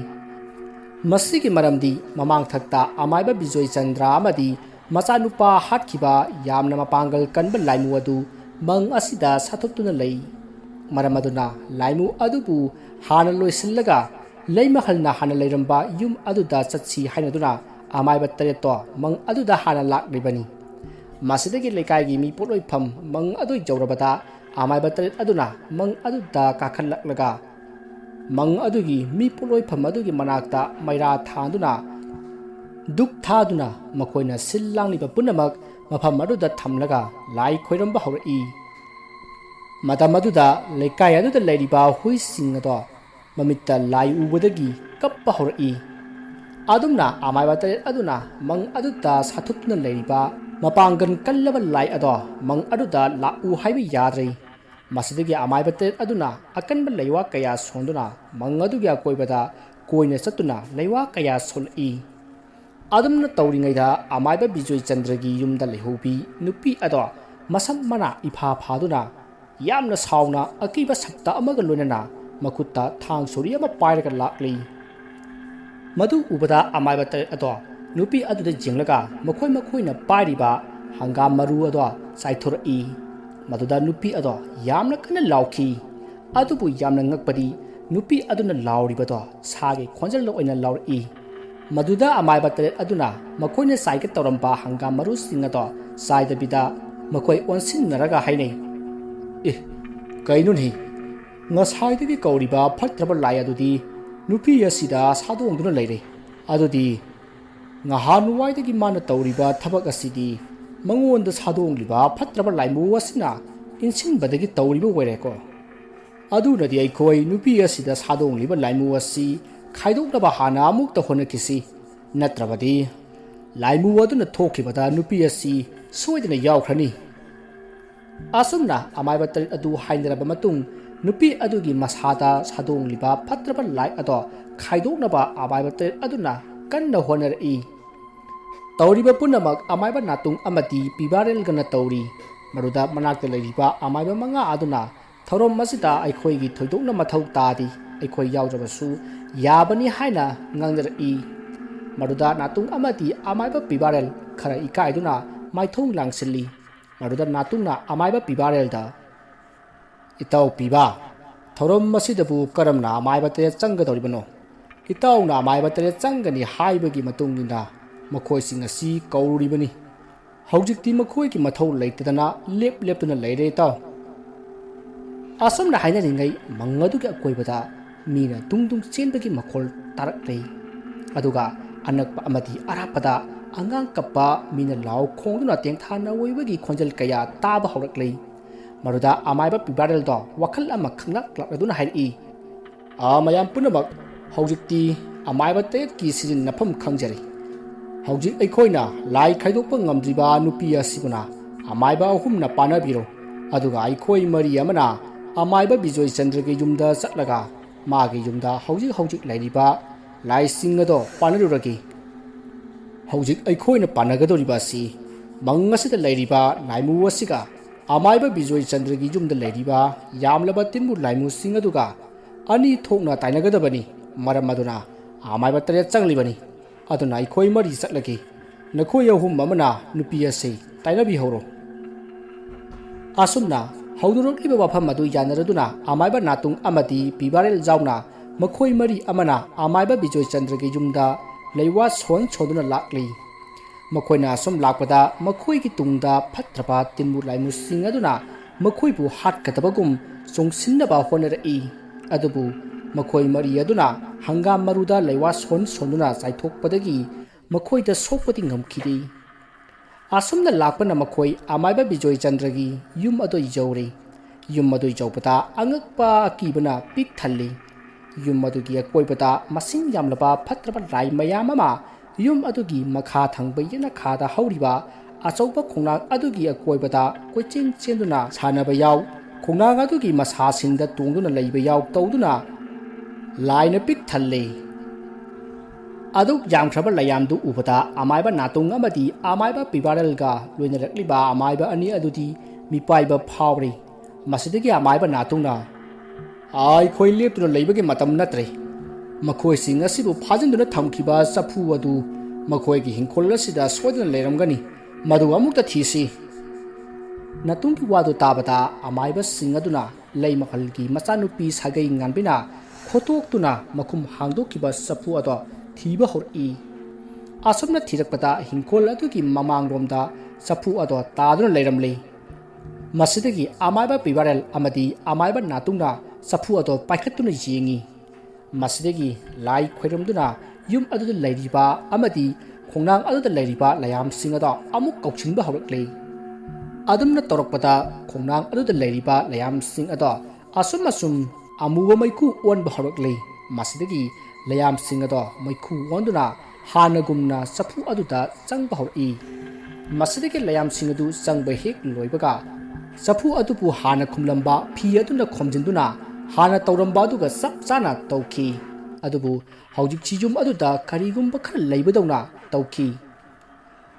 ꯃꯁꯤꯒꯤ ꯃꯔꯝꯗꯤ ꯃꯃꯥꯡꯊꯛꯇ ꯑꯃꯥꯏꯕ ꯕꯤꯖꯣꯏ ꯆꯟꯗ꯭ꯔ ꯑꯃꯗꯤ ꯃꯆꯥꯅꯨꯄꯥ ꯍꯥꯠꯈꯤꯕ ꯌꯥꯝꯅ ꯃꯄꯥꯡꯒꯜ ꯀꯟꯕ ꯂꯥꯏꯃꯨ ꯑꯗꯨ ꯃꯪ ꯑꯁꯤꯗ ꯁꯥꯊꯣꯛꯇꯨꯅ ꯂꯩ ꯃꯔꯝ ꯑꯗꯨꯅ ꯂꯥꯏꯃꯨ ꯑꯗꯨꯕꯨ ꯍꯥꯟꯅ ꯂꯣꯏꯁꯤꯜꯂꯒ ꯂꯩꯃꯍꯜꯅ ꯍꯥꯟꯅ ꯂꯩꯔꯝꯕ ꯌꯨꯝ ꯑꯗꯨꯗ ꯆꯠꯁꯤ ꯍꯥꯏꯅꯗꯨꯅ ꯑꯃꯥꯏꯕ 7 ꯃꯪ ꯑꯗꯨꯗ ꯍꯥꯟꯅ ꯂꯥꯛꯂꯤꯕꯅꯤ ꯃꯁꯤꯗꯒꯤ ꯂꯩꯀꯥꯏꯒꯤ ꯃꯤꯄꯣꯠꯂꯣꯏꯐꯝ ꯃꯪ ꯑꯗꯨ ꯌꯧꯔꯕꯗ ꯑꯃꯥꯏꯕ 7 ꯑꯗꯨꯅ ꯃꯪ ꯑꯗꯨꯗ ꯀꯥꯈꯠꯂꯛꯂꯒ ꯃꯪ ꯑꯗꯨꯒꯤ ꯃꯤꯄꯣꯠꯂꯣꯏꯐꯝ ꯑꯗꯨꯒꯤ ꯃꯅꯥꯛꯇ ꯃꯩꯔꯥ ꯊꯥꯗꯨꯅ ꯗꯨꯛ ꯊꯥꯗꯨꯅ ꯃꯈꯣꯏꯅ ꯁꯤꯜ ꯂꯥꯡꯂꯤꯕ ꯄꯨꯝꯅꯃꯛ ꯃꯐꯝ ꯑꯗꯨꯗ ꯊꯝꯂꯒ ꯂꯥꯏ ꯈꯣꯏꯔꯝꯕ ꯍꯧꯔꯛꯏ ꯃꯇꯝ ꯑꯗꯨꯗ ꯂꯩꯀꯥꯏ ꯑꯗꯨꯗ ꯂꯩꯔꯤꯕ ꯍꯨꯏꯁꯤꯡ ꯑꯗꯣ ꯃꯃꯤꯠꯇ ꯂꯥꯏ ꯎꯕꯗꯒꯤ ꯀꯞꯄ ꯍꯧꯔꯛꯏ ꯑꯗꯨꯝꯅ ꯑꯃꯥꯏꯕ 7 ꯑꯗꯨꯅ ꯃꯪ ꯑꯗꯨꯗ ꯁꯥꯊꯨꯞꯇꯨꯅ ꯂꯩꯔꯤꯕ ꯃꯄꯥꯡꯒꯜ ꯀꯜꯂꯕ ꯂꯥꯏ ꯑꯗꯣ ꯃꯪ ꯑꯗꯨꯗ ꯂꯥꯛꯎ ꯍꯥꯏꯕ ꯌꯥꯗ꯭ꯔꯤ ꯃꯁꯤꯗꯒꯤ ꯑꯃꯥꯏꯕ 7 ꯑꯗꯨꯅ ꯑꯀꯟꯕ ꯂꯩꯋꯥ ꯀꯌꯥ ꯁꯣꯟꯗꯨꯅ ꯃꯪ ꯑꯗꯨꯒꯤ ꯑꯀꯣꯏꯕꯗ ꯀꯣꯏꯅ ꯆꯠꯇꯨꯅ ꯂꯩꯋꯥ ꯀꯌꯥ ꯁꯣꯜꯂꯛꯏ ꯑꯗꯨꯝꯅ ꯇꯧꯔꯤꯉꯩꯗ ꯑꯃꯥꯏꯕ ꯕꯤꯖꯣꯏ ꯆꯟꯗ꯭ꯔꯒꯤ ꯌꯨꯝꯗ ꯂꯩꯍꯧꯕꯤ ꯅꯨꯄꯤ ꯑꯗꯣ ꯃꯁꯝ ꯃꯅꯥ ꯏꯐꯥ ꯐꯥꯗꯨꯅ ꯌꯥꯝꯅ ꯁꯥꯎꯅ ꯑꯀꯤꯕ ꯁꯛꯇ ꯑꯃꯒ ꯂꯣꯏꯅꯅ ꯃꯈꯨꯠꯇ ꯊꯥꯡ ꯁꯣꯔꯤ ꯑꯃ ꯄꯥꯏꯔꯒ ꯂꯥꯛꯂꯤ ꯃꯗꯨ ꯎꯕꯗ ꯑꯃꯥꯏꯕ 7 ꯑꯗꯣ ꯅꯨꯄꯤ ꯑꯗꯨꯗ ꯌꯦꯡꯂꯒ ꯃꯈꯣꯏꯅ ꯄꯥꯏꯔꯤꯕ ꯍꯪꯒꯥꯝ ꯃꯔꯨ ꯑꯗꯣ ꯆꯥꯏꯊꯣꯔꯛꯏ ꯃꯗꯨꯗ ꯅꯨꯄꯤ ꯑꯗꯣ ꯌꯥꯝꯅ ꯀꯟꯅ ꯂꯥꯎꯈꯤ ꯑꯗꯨꯕꯨ ꯌꯥꯝꯅ ꯉꯛꯄꯗꯤ ꯅꯨꯄꯤ ꯑꯗꯨꯅ ꯂꯥꯎꯔꯤꯕꯗꯣ ꯁꯥꯒꯤ ꯈꯣꯟꯖꯦꯜ ꯑꯣꯏꯅ ꯂꯥꯎꯔꯛꯏ ꯃꯗꯨꯗ ꯑꯃꯥꯏꯕ 7 ꯑꯗꯨꯅ ꯃꯈꯣꯏꯅ ꯆꯥꯏꯒꯦ ꯇꯧꯔꯝꯕ ꯍꯪꯒꯥꯝ ꯃꯔꯨꯁꯤꯡ ꯑꯗꯣ ꯆꯥꯏꯗꯕꯤꯗ ꯃꯈꯣꯏ ꯑꯣꯟꯁꯤꯟꯅꯔꯒ ꯍꯥꯏꯅꯩ ꯀꯩꯅꯣꯅꯦ ꯉꯁꯥꯏꯗꯒꯤ ꯀꯧꯔꯤꯕ ꯐꯠꯇ꯭ꯔꯕ ꯂꯥꯏ ꯑꯗꯨꯗꯤ ꯅꯨꯄꯤ ꯑꯁꯤꯗ ꯁꯥꯗꯣꯡꯗꯨꯅ ꯂꯩꯔꯦ ꯑꯗꯨꯗꯤ ꯉꯍꯥꯟꯋꯥꯏꯗꯒꯤ ꯃꯥꯅ ꯇꯧꯔꯤꯕ ꯊꯕꯛ ꯑꯁꯤꯗꯤ ꯃꯉꯣꯟꯗ ꯁꯥꯗꯣꯡꯂꯤꯕ ꯐꯠꯇ꯭ꯔꯕ ꯂꯥꯏꯃꯨ ꯑꯁꯤꯅ ꯏꯟꯁꯤꯟꯕꯗꯒꯤ ꯇꯧꯔꯤꯕ ꯑꯣꯏꯔꯦꯀꯣ ꯑꯗꯨꯅꯗꯤ ꯑꯩꯈꯣꯏ ꯅꯨꯄꯤ ꯑꯁꯤꯗ ꯁꯥꯗꯣꯡꯂꯤꯕ ꯂꯥꯏꯃꯨ ꯑꯁꯤ ꯈꯥꯏꯗꯣꯛꯅꯕ ꯍꯥꯟꯅ ꯑꯃꯨꯛꯇ ꯍꯣꯠꯅꯈꯤꯁꯤ ꯅꯠꯇ꯭ꯔꯕꯗꯤ ꯂꯥꯏꯃꯨ ꯑꯗꯨꯅ ꯊꯣꯛꯈꯤꯕꯗ ꯅꯨꯄꯤ ꯑꯁꯤ ꯁꯣꯏꯗꯅ ꯌꯥꯎꯈ꯭ꯔꯅꯤ ꯑꯁꯨꯝꯅ ꯑꯃꯥꯏꯕ ꯇꯔꯦꯠ ꯑꯗꯨ ꯍꯥꯏꯅꯔꯕ ꯃꯇꯨꯡ ꯅꯨꯄꯤ ꯑꯗꯨꯒꯤ ꯃꯁꯥꯗ ꯁꯥꯗꯣꯡꯂꯤꯕ ꯐꯠꯇ꯭ꯔꯕ ꯂꯥꯏ ꯑꯗꯣ ꯈꯥꯏꯗꯣꯛꯅꯕ ꯑꯃꯥꯏꯕ ꯇꯔꯦꯠ ꯑꯗꯨꯅ ꯀꯟꯅ ꯍꯣꯠꯅꯔꯛꯏ꯫ ꯇꯧꯔꯤꯕ ꯄꯨꯝꯅꯃꯛ ꯑꯃꯥꯏꯕ ꯅꯥꯇꯨꯡ ꯑꯃꯗꯤ ꯄꯤꯕꯥꯔꯦꯜꯒꯅ ꯇꯧꯔꯤ꯫ ꯃꯗꯨꯗ ꯃꯅꯥꯛꯇ ꯂꯩꯔꯤꯕ ꯑꯃꯥꯏꯕ ꯃꯉꯥ ꯑꯗꯨꯅ ꯊꯧꯔꯝ ꯑꯁꯤꯗ ꯑꯩꯈꯣꯏꯒꯤ ꯊꯣꯏꯗꯣꯛꯅ ꯃꯊꯧ ꯇꯥꯗꯦ, ꯑꯩꯈꯣꯏ ꯌꯥꯎꯗ꯭ꯔꯕꯁꯨ ꯌꯥꯕꯅꯤ ꯍꯥꯏꯅ ꯉꯥꯡꯅꯔꯛꯏ꯫ ꯃꯗꯨꯗ ꯅꯥꯇꯨꯡ ꯑꯃꯗꯤ ꯑꯃꯥꯏꯕ ꯄꯤꯕꯥꯔꯦꯜ ꯈꯔ ꯏꯀꯥꯏꯗꯨꯅ ꯃꯥꯏꯊꯣꯡ ꯂꯥꯡꯁꯤꯜꯂꯤ꯫ ꯃꯗꯨꯗ ꯅꯥꯇꯨꯡꯅ ꯑꯃꯥꯏꯕ ꯄꯤꯕꯥꯔꯦꯜꯗ "ꯏꯇꯥꯎ ꯄꯤꯕꯥ, ꯊꯧꯔꯝ ꯑꯁꯤꯗꯕꯨ ꯀꯔꯝꯅ ꯑꯃꯥꯏꯕ ꯇꯔꯦꯠ ꯆꯪꯒꯗꯧꯔꯤꯕꯅꯣ? ꯏꯇꯥꯎꯅ ꯑꯃꯥꯏꯕ ꯇꯔꯦꯠ ꯆꯪꯒꯅꯤ ꯍꯥꯏꯕꯒꯤ ꯃꯇꯨꯡꯏꯟꯅ ꯃꯈꯣꯏꯁꯤꯡ ꯑꯁꯤ ꯀꯧꯔꯨꯔꯤꯕꯅꯤ꯫ ꯍꯧꯖꯤꯛꯇꯤ ꯃꯈꯣꯏꯒꯤ ꯃꯊꯧ ꯂꯩꯇꯗꯅ ꯂꯦꯞꯇꯨꯅ ꯂꯩꯔꯦ ꯏꯇꯥꯎ"꯫ ꯑꯁꯨꯝꯅ ꯍꯥꯏꯅꯔꯤꯉꯩ ꯃꯪ ꯑꯗꯨꯒꯤ ꯑꯀꯣꯏꯕꯗ ꯃꯤꯅ ꯗꯨꯡ ꯆꯦꯟꯕꯒꯤ ꯃꯈꯣꯜ ꯇꯥꯔꯛꯂꯦ꯫ ꯑꯗꯨꯒ ꯑꯅꯛꯄ ꯑꯃꯗꯤ ꯑꯔꯥꯞꯄꯗ ꯑꯉꯥꯡ ꯀꯞꯄ, ꯃꯤꯅ ꯂꯥꯎ ꯈꯣꯡꯗꯨꯅ ꯇꯦꯡꯊꯥ ꯅꯧꯋꯏꯕꯒꯤ ꯈꯣꯟꯖꯦꯜ ꯀꯌꯥ ꯇꯥꯕ ꯍꯧꯔꯛꯂꯦ꯫ ꯃꯗꯨꯗ ꯑꯃꯥꯏꯕ ꯄꯤꯕꯥꯔꯦꯜꯗꯣ ꯋꯥꯈꯜ ꯑꯃ ꯈꯪꯂꯛꯂꯗꯨꯅ ꯍꯥꯏꯔꯛꯏ, "ꯃꯌꯥꯝ ꯄꯨꯝꯅꯃꯛ, ꯍꯧꯖꯤꯛꯇꯤ ꯑꯃꯥꯏꯕ ꯇꯔꯦꯠꯀꯤ ꯁꯤꯖꯤꯟꯅꯐꯝ ꯈꯪꯖꯔꯦ꯫ ꯍꯧꯖꯤꯛ ꯑꯩꯈꯣꯏꯅ ꯂꯥꯏ ꯈꯥꯏꯗꯣꯛꯄ ꯉꯝꯗ꯭ꯔꯤꯕ ꯅꯨꯄꯤ ꯑꯁꯤꯕꯨꯅ ꯑꯃꯥꯏꯕ ꯑꯍꯨꯝꯅ ꯄꯥꯅꯕꯤꯔꯣ, ꯑꯗꯨꯒ ꯑꯩꯈꯣꯏ ꯃꯔꯤ ꯑꯃꯅ ꯑꯃꯥꯏꯕ ꯕꯤꯖꯣꯏ ꯆꯟꯗ꯭ꯔꯒꯤ ꯌꯨꯝꯗ ꯆꯠꯂꯒ ꯃꯥꯒꯤ ꯌꯨꯝꯗ ꯍꯧꯖꯤꯛ ꯂꯩꯔꯤꯕ ꯂꯥꯏꯁꯤꯡ ꯑꯗꯣ ꯄꯥꯅꯔꯨꯔꯒꯦ꯫ ꯍꯧꯖꯤꯛ ꯑꯩꯈꯣꯏꯅ ꯄꯥꯅꯒꯗꯧꯔꯤꯕ ꯑꯁꯤ ꯃꯪ ꯑꯁꯤꯗ ꯂꯩꯔꯤꯕ ꯂꯥꯏꯃꯨ ꯑꯁꯤꯒ ꯑꯃꯥꯏꯕ ꯕꯤꯖꯣꯏ ꯆꯟꯗ꯭ꯔꯒꯤ ꯌꯨꯝꯗ ꯂꯩꯔꯤꯕ ꯌꯥꯝꯂꯕ ꯇꯤꯟꯕꯨ ꯂꯥꯏꯃꯨꯁꯤꯡ ꯑꯗꯨꯒ ꯑꯅꯤ ꯊꯣꯛꯅ ꯇꯥꯏꯅꯒꯗꯕꯅꯤ꯫ ꯃꯔꯝ ꯑꯗꯨꯅ ꯑꯃꯥꯏꯕ ꯇꯔꯦꯠ ꯆꯪꯂꯤꯕꯅꯤ꯫ ꯑꯗꯨꯅ ꯑꯩꯈꯣꯏ ꯃꯔꯤ ꯆꯠꯂꯒꯦ, ꯅꯈꯣꯏ ꯑꯍꯨꯝ ꯑꯃꯅ ꯅꯨꯄꯤ ꯑꯁꯤ ꯇꯥꯏꯅꯕꯤꯍꯧꯔꯣ"꯫ ꯑꯁꯨꯝꯅ ꯍꯧꯗꯣꯔꯛꯂꯤꯕ ꯋꯥꯐꯝ ꯑꯗꯨ ꯌꯥꯅꯔꯗꯨꯅ ꯑꯃꯥꯏꯕ ꯅꯥꯇꯨꯡ ꯑꯃꯗꯤ ꯄꯤꯕꯥꯔꯦꯜ ꯌꯥꯎꯅ ꯃꯈꯣꯏ ꯃꯔꯤ ꯑꯃꯅ ꯑꯃꯥꯏꯕ ꯕꯤꯖꯣꯏ ꯆꯟꯗ꯭ꯔꯒꯤ ꯌꯨꯝꯗ ꯂꯩꯋꯥ ꯁꯣꯟꯗꯨꯅ ꯂꯥꯛꯂꯤ꯫ ꯃꯈꯣꯏꯅ ꯑꯁꯨꯝ ꯂꯥꯛꯄꯗ ꯃꯈꯣꯏꯒꯤ ꯇꯨꯡꯗ ꯐꯠꯇ꯭ꯔꯕ ꯇꯤꯟꯕꯨ ꯂꯥꯏꯃꯨꯁꯤꯡ ꯑꯗꯨꯅ ꯃꯈꯣꯏꯕꯨ ꯍꯥꯠꯀꯗꯕꯒꯨꯝ ꯆꯣꯡꯁꯤꯟꯅꯕ ꯍꯣꯠꯅꯔꯛꯏ꯫ ꯑꯗꯨꯕꯨ ꯃꯈꯣꯏ ꯃꯔꯤ ꯑꯗꯨꯅ ꯍꯪꯒꯥꯝ ꯃꯔꯨꯗ ꯂꯩꯋꯥ ꯁꯣꯟꯗꯨꯅ ꯆꯥꯏꯊꯣꯛꯄꯗꯒꯤ ꯃꯈꯣꯏꯗ ꯁꯣꯛꯄꯗꯤ ꯉꯝꯈꯤꯗꯦ꯫ ꯑꯁꯨꯝꯅ ꯂꯥꯛꯄꯅ ꯃꯈꯣꯏ ꯑꯃꯥꯏꯕ ꯕꯤꯖꯣꯏ ꯆꯟꯗ꯭ꯔꯒꯤ ꯌꯨꯝ ꯑꯗꯨ ꯌꯧꯔꯦ꯫ ꯌꯨꯝ ꯑꯗꯨ ꯌꯧꯕꯗ ꯑꯉꯛꯄ ꯑꯀꯤꯕꯅ ꯄꯤꯛ ꯊꯜꯂꯤ꯫ ꯌꯨꯝ ꯑꯗꯨꯒꯤ ꯑꯀꯣꯏꯕꯗ ꯃꯁꯤꯡ ꯌꯥꯝꯂꯕ ꯐꯠꯇ꯭ꯔꯕ ꯂꯥꯏ ꯃꯌꯥꯝ ꯑꯃ ꯌꯨꯝ ꯑꯗꯨꯒꯤ ꯃꯈꯥ ꯊꯪꯕ ꯌꯦꯅꯈꯥꯗ ꯍꯧꯔꯤꯕ ꯑꯆꯧꯕ ꯈꯣꯡꯅꯥꯡ ꯑꯗꯨꯒꯤ ꯑꯀꯣꯏꯕꯗ ꯀꯣꯏꯆꯦꯟ ꯆꯦꯟꯗꯨꯅ ꯁꯥꯟꯅꯕ ꯌꯥꯎ, ꯈꯣꯡꯅꯥꯡ ꯑꯗꯨꯒꯤ ꯃꯁꯥꯁꯤꯡꯗ ꯇꯣꯡꯗꯨꯅ ꯂꯩꯕ ꯌꯥꯎ ꯇꯧꯗꯨꯅ ꯂꯥꯏꯅ ꯄꯤꯛ ꯊꯜꯂꯦ꯫ ꯑꯗꯨꯛ ꯌꯥꯝꯈ꯭ꯔꯕ ꯂꯩꯌꯥꯝꯗꯨ ꯎꯕꯗ ꯑꯃꯥꯏꯕ ꯅꯥꯇꯨꯡ ꯑꯃꯗꯤ ꯑꯃꯥꯏꯕ ꯄꯤꯕꯥꯔꯦꯜꯒ ꯂꯣꯏꯅꯔꯛꯂꯤꯕ ꯑꯃꯥꯏꯕ ꯑꯅꯤ ꯑꯗꯨꯗꯤ ꯃꯤꯄꯥꯏꯕ ꯐꯥꯎꯔꯦ꯫ ꯃꯁꯤꯗꯒꯤ ꯑꯃꯥꯏꯕ ꯅꯥꯇꯨꯡꯅ "ꯑꯩꯈꯣꯏ ꯂꯦꯞꯇꯨꯅ ꯂꯩꯕꯒꯤ ꯃꯇꯝ ꯅꯠꯇ꯭ꯔꯦ꯫ ꯃꯈꯣꯏꯁꯤꯡ ꯑꯁꯤꯕꯨ ꯐꯥꯖꯤꯟꯗꯨꯅ ꯊꯝꯈꯤꯕ ꯆꯐꯨ ꯑꯗꯨ ꯃꯈꯣꯏꯒꯤ ꯍꯤꯡꯈꯣꯜ ꯑꯁꯤꯗ ꯁꯣꯏꯗꯅ ꯂꯩꯔꯝꯒꯅꯤ, ꯃꯗꯨ ꯑꯃꯨꯛꯇ ꯊꯤꯁꯤ"꯫ ꯅꯥꯇꯨꯡꯒꯤ ꯋꯥꯗꯨ ꯇꯥꯕꯗ ꯑꯃꯥꯏꯕꯁꯤꯡ ꯑꯗꯨꯅ ꯂꯩ ꯃꯈꯜꯒꯤ ꯃꯆꯥꯅꯨꯄꯤ ꯁꯥꯒꯩ ꯉꯥꯟꯕꯤꯅ ꯈꯣꯠꯇꯣꯛꯇꯨꯅ ꯃꯈꯨꯝ ꯍꯥꯡꯗꯣꯛꯈꯤꯕ ꯆꯐꯨ ꯑꯗꯣ ꯊꯤꯕ ꯍꯧꯔꯛꯏ꯫ ꯑꯁꯨꯝꯅ ꯊꯤꯔꯛꯄꯗ ꯍꯤꯡꯈꯣꯜ ꯑꯗꯨꯒꯤ ꯃꯃꯥꯡꯂꯣꯝꯗ ꯆꯐꯨ ꯑꯗꯣ ꯇꯥꯗꯨꯅ ꯂꯩꯔꯝꯂꯦ꯫ ꯃꯁꯤꯗꯒꯤ ꯑꯃꯥꯏꯕ ꯄꯤꯕꯥꯔꯦꯜ ꯑꯃꯗꯤ ꯑꯃꯥꯏꯕ ꯅꯥꯇꯨꯡꯅ ꯆꯐꯨ ꯑꯗꯣ ꯄꯥꯏꯈꯠꯇꯨꯅ ꯌꯦꯡꯉꯤ꯫ ꯃꯁꯤꯗꯒꯤ ꯂꯥꯏ ꯈꯣꯏꯔꯝꯗꯨꯅ ꯌꯨꯝ ꯑꯗꯨꯗ ꯂꯩꯔꯤꯕ ꯑꯃꯗꯤ ꯈꯣꯡꯅꯥꯡ ꯑꯗꯨꯗ ꯂꯩꯔꯤꯕ ꯂꯥꯏꯌꯥꯝꯁꯤꯡ ꯑꯗꯣ ꯑꯃꯨꯛ ꯀꯧꯁꯤꯟꯕ ꯍꯧꯔꯛꯂꯦ꯫ ꯑꯗꯨꯝꯅ ꯇꯧꯔꯛꯄꯗ ꯈꯣꯡꯅꯥꯡ ꯑꯗꯨꯗ ꯂꯩꯔꯤꯕ ꯂꯥꯏꯌꯥꯝꯁꯤꯡ ꯑꯗꯣ ꯑꯁꯨꯝ ꯑꯃꯨꯕ ꯃꯩꯈꯨ ꯑꯣꯟꯕ ꯍꯧꯔꯛꯂꯦ꯫ ꯃꯁꯤꯗꯒꯤ ꯂꯥꯏꯌꯥꯝꯁꯤꯡ ꯑꯗꯣ ꯃꯩꯈꯨ ꯑꯣꯟꯗꯨꯅ ꯍꯥꯟꯅꯒꯨꯝꯅ ꯆꯐꯨ ꯑꯗꯨꯗ ꯆꯪꯕ ꯍꯧꯔꯛꯏ꯫ ꯃꯁꯤꯗꯒꯤ ꯂꯥꯏꯌꯥꯝꯁꯤꯡ ꯑꯗꯨ ꯆꯪꯕ ꯍꯦꯛ ꯂꯣꯏꯕꯒ ꯆꯐꯨ ꯑꯗꯨꯕꯨ ꯍꯥꯟꯅ ꯈꯨꯝꯂꯝꯕ ꯐꯤ ꯑꯗꯨꯅ ꯈꯣꯝꯖꯤꯟꯗꯨꯅ ꯍꯥꯟꯅ ꯇꯧꯔꯝꯕ ꯑꯗꯨꯒ ꯆꯞ ꯆꯥꯅ ꯇꯧꯈꯤ꯫ ꯑꯗꯨꯕꯨ ꯍꯧꯖꯤꯛꯁꯤ ꯌꯨꯝ ꯑꯗꯨꯗ ꯀꯔꯤꯒꯨꯝꯕ ꯈꯔ ꯂꯩꯕꯗꯧꯅ ꯇꯧꯈꯤ꯫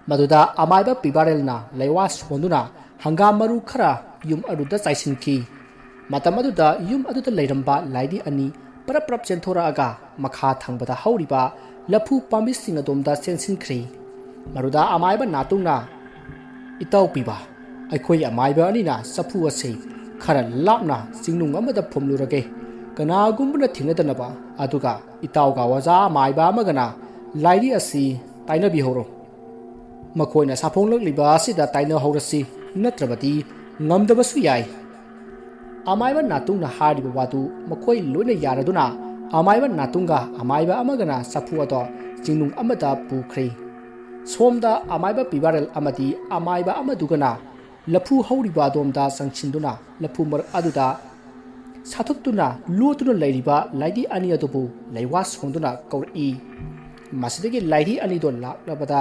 ꯃꯗꯨꯗ ꯑꯃꯥꯏꯕ ꯄꯤꯕꯥꯔꯦꯜꯅ ꯂꯩꯋꯥ ꯁꯣꯟꯗꯨꯅ ꯍꯪꯒꯥꯝ ꯃꯔꯨ ꯈꯔ ꯌꯨꯝ ꯑꯗꯨꯗ ꯆꯥꯏꯁꯤꯟꯈꯤ꯫ ꯃꯇꯝ ꯑꯗꯨꯗ ꯌꯨꯝ ꯑꯗꯨꯗ ꯂꯩꯔꯝꯕ ꯂꯥꯏꯙꯤ ꯑꯅꯤ ꯄꯔꯞ ꯆꯦꯟꯊꯣꯔꯛꯑꯒ ꯃꯈꯥ ꯊꯪꯕꯗ ꯍꯧꯔꯤꯕ ꯂꯐꯨ ꯄꯥꯝꯕꯤꯁꯤꯡ ꯑꯗꯣꯝꯗ ꯆꯦꯟꯁꯤꯟꯈ꯭ꯔꯦ꯫ ꯃꯗꯨꯗ ꯑꯃꯥꯏꯕ ꯅꯥꯇꯨꯡꯅ "ꯏꯇꯥꯎ ꯄꯤꯕꯥ, ꯑꯩꯈꯣꯏ ꯑꯃꯥꯏꯕ ꯑꯅꯤꯅ ꯆꯐꯨ ꯑꯁꯤ ꯈꯔ ꯂꯥꯞꯅ ꯆꯤꯡꯅꯨꯡ ꯑꯃꯗ ꯐꯨꯝꯂꯨꯔꯒꯦ, ꯀꯅꯥꯒꯨꯝꯕꯅ ꯊꯦꯡꯅꯗꯅꯕ, ꯑꯗꯨꯒ ꯏꯇꯥꯎꯒ ꯑꯣꯖꯥ ꯑꯃꯥꯏꯕ ꯑꯃꯒꯅ ꯂꯥꯏꯙꯤ ꯑꯁꯤ ꯇꯥꯏꯅꯕꯤꯍꯧꯔꯣ꯫ ꯃꯈꯣꯏꯅ ꯁꯥꯐꯣꯡꯂꯛꯂꯤꯕ ꯑꯁꯤꯗ ꯇꯥꯏꯅꯍꯧꯔꯁꯤ, ꯅꯠꯇ꯭ꯔꯕꯗꯤ ꯉꯝꯗꯕꯁꯨ ꯌꯥꯏ"꯫ ꯑꯃꯥꯏꯕ ꯅꯥꯇꯨꯡꯅ ꯍꯥꯏꯔꯤꯕ ꯋꯥꯗꯨ ꯃꯈꯣꯏ ꯂꯣꯏꯅ ꯌꯥꯔꯗꯨꯅ ꯑꯃꯥꯏꯕ ꯅꯥꯇꯨꯡꯒ ꯑꯃꯥꯏꯕ ꯑꯃꯒꯅ ꯆꯐꯨ ꯑꯗꯣ ꯆꯤꯡꯅꯨꯡ ꯑꯃꯗ ꯄꯨꯈ꯭ꯔꯦ꯫ ꯁꯣꯝꯗ ꯑꯃꯥꯏꯕ ꯄꯤꯕꯥꯔꯦꯜ ꯑꯃꯗꯤ ꯑꯃꯥꯏꯕ ꯑꯃꯗꯨꯒꯅ ꯂꯐꯨ ꯍꯧꯔꯤꯕ ꯑꯗꯣꯝꯗ ꯆꯪꯁꯤꯟꯗꯨꯅ ꯂꯐꯨ ꯃꯔꯛ ꯑꯗꯨꯗ ꯁꯥꯊꯨꯞꯇꯨꯅ ꯂꯣꯠꯇꯨꯅ ꯂꯩꯔꯤꯕ ꯂꯥꯏꯙꯤ ꯑꯅꯤ ꯑꯗꯨꯕꯨ ꯂꯩꯋꯥ ꯁꯣꯟꯗꯨꯅ ꯀꯧꯔꯛꯏ꯫ ꯃꯁꯤꯗꯒꯤ ꯂꯥꯏꯙꯤ ꯑꯅꯤꯗꯣ ꯂꯥꯛꯂꯕꯗ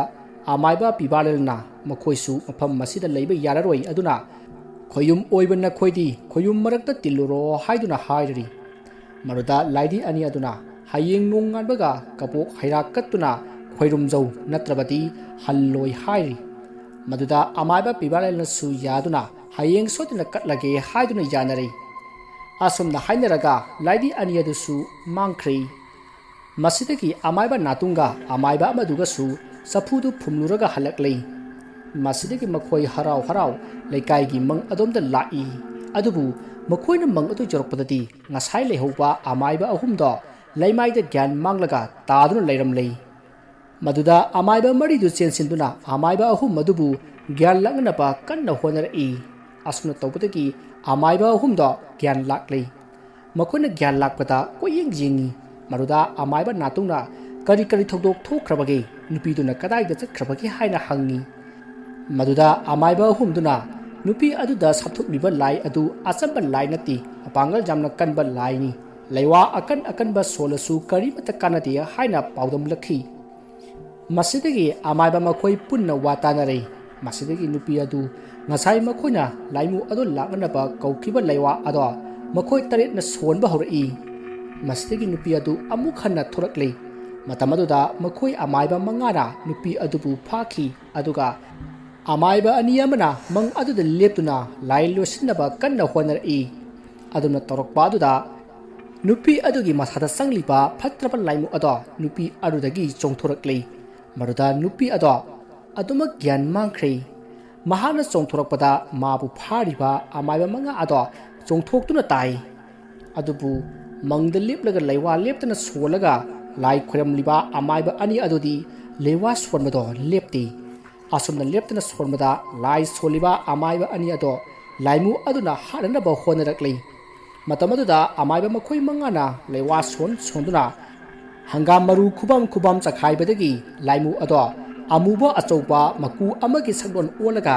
ꯑꯃꯥꯏꯕ ꯄꯤꯕꯥꯔꯦꯜꯅ ꯃꯈꯣꯏꯁꯨ ꯃꯐꯝ ꯑꯁꯤꯗ ꯂꯩꯕ ꯌꯥꯔꯔꯣꯏ, ꯑꯗꯨꯅ खोयुम ओइबन खोइदी खोयुम मरक्ता तिल्लुरो हाइदुना हाइररी मरुदा लाइदी अनि अदुना हायेंग नोंगानबगा कपोक हैराक कत्तुना खोइरुमजौ नत्रबती हल्लोय हाइरी मदुदा अमायबा पिबालेलनसु यादुना हायेंग सोदुना कटलगे हाइदुना यानरी असुमना हाइनरगा लाइदी अनि अदुसु मांख्री मसिदगी अमायबा नातुंगा अमायबा अमदुगसु सफुदु फुमलुरगा हलक्लै मसिदगी मखोय हराव हराव लेकाइगी मंग अदोमदा लाई अदुबु मखोयना मंग अदु जरपदती ngasai लेहौबा अमायबा अहुमदो लैमाइदा ज्ञान मांगलगा तादुना लैरमलै मदुदा अमायबा मरिदु चेनसिन्दुना अमायबा अहुम मदुबु ज्ञान लांगनबा कन्ना होनरई असुना तौबदगी अमायबा अहुमदो ज्ञान लाक्लै मखोयना ज्ञान लाक्पदा कोयेंग जिंगी मरुदा अमायबा नातुंगना करी करी थौदोक थोख्रबगे नुपीदुना कदाइदा चख्रबगे हाइना हंगी मदुदा अमायबा अहुमदुना नुपी अदुदा साथुकलिबा लाई अदु अचंबा लाई नति अपांगल जामना कनबा लाइनी लैवा अकन अकनबा सोलसु करीमत कानदे हाइना पाउदम लखी मसिदगी अमायबा मखोय पुन्ना वातानरै मसिदगी नुपी अदु ngasai मखोयना लाइमु अदु लांगनबा कौखिबा लैवा अदो मखोय तरेटना सोनबा हौरई मसिदगी नुपी अदु अमुक हन्ना थोरक्लै मतम अदुदा मखोय अमायबा मंगाना नुपी अदुबु फाखी अदुगा अमायबा अनि अमना मंग अदुदा लेप्तुना लाई लोसिनबा कन्ना होनरई अदुना तोरकपा अदुदा नुपी अदुगी मसादा संगलिबा फत्रबा लाइमु अदो नुपी अदुदगी चोंथोरक्लै मरुदा नुपी अदो अदुमा ज्ञान मांख्रै महाना चोंथोरकपदा माबु फारिबा अमायबा मंगा अदो चोंथोक्तुना ताई अदुबु मंगद लेपलगा लैवा लेप्तना सोलगा लाई खुरमलिबा अमायबा अनि अदुदी लेवा सोनबदो लेप्ती असुमना लेप्तना सोनबदा लाई सोलिबा अमायबा अनि अदो लाइमु अदुना हारनबा होनरक्लै मतमदुदा अमायबा मखोय मंगाना लेवा सोनदुना हंगाम मरु खुबम चखाइबदगी लाइमु अदो अमुबा अचौबा मकु अमगी सगोन ओलगा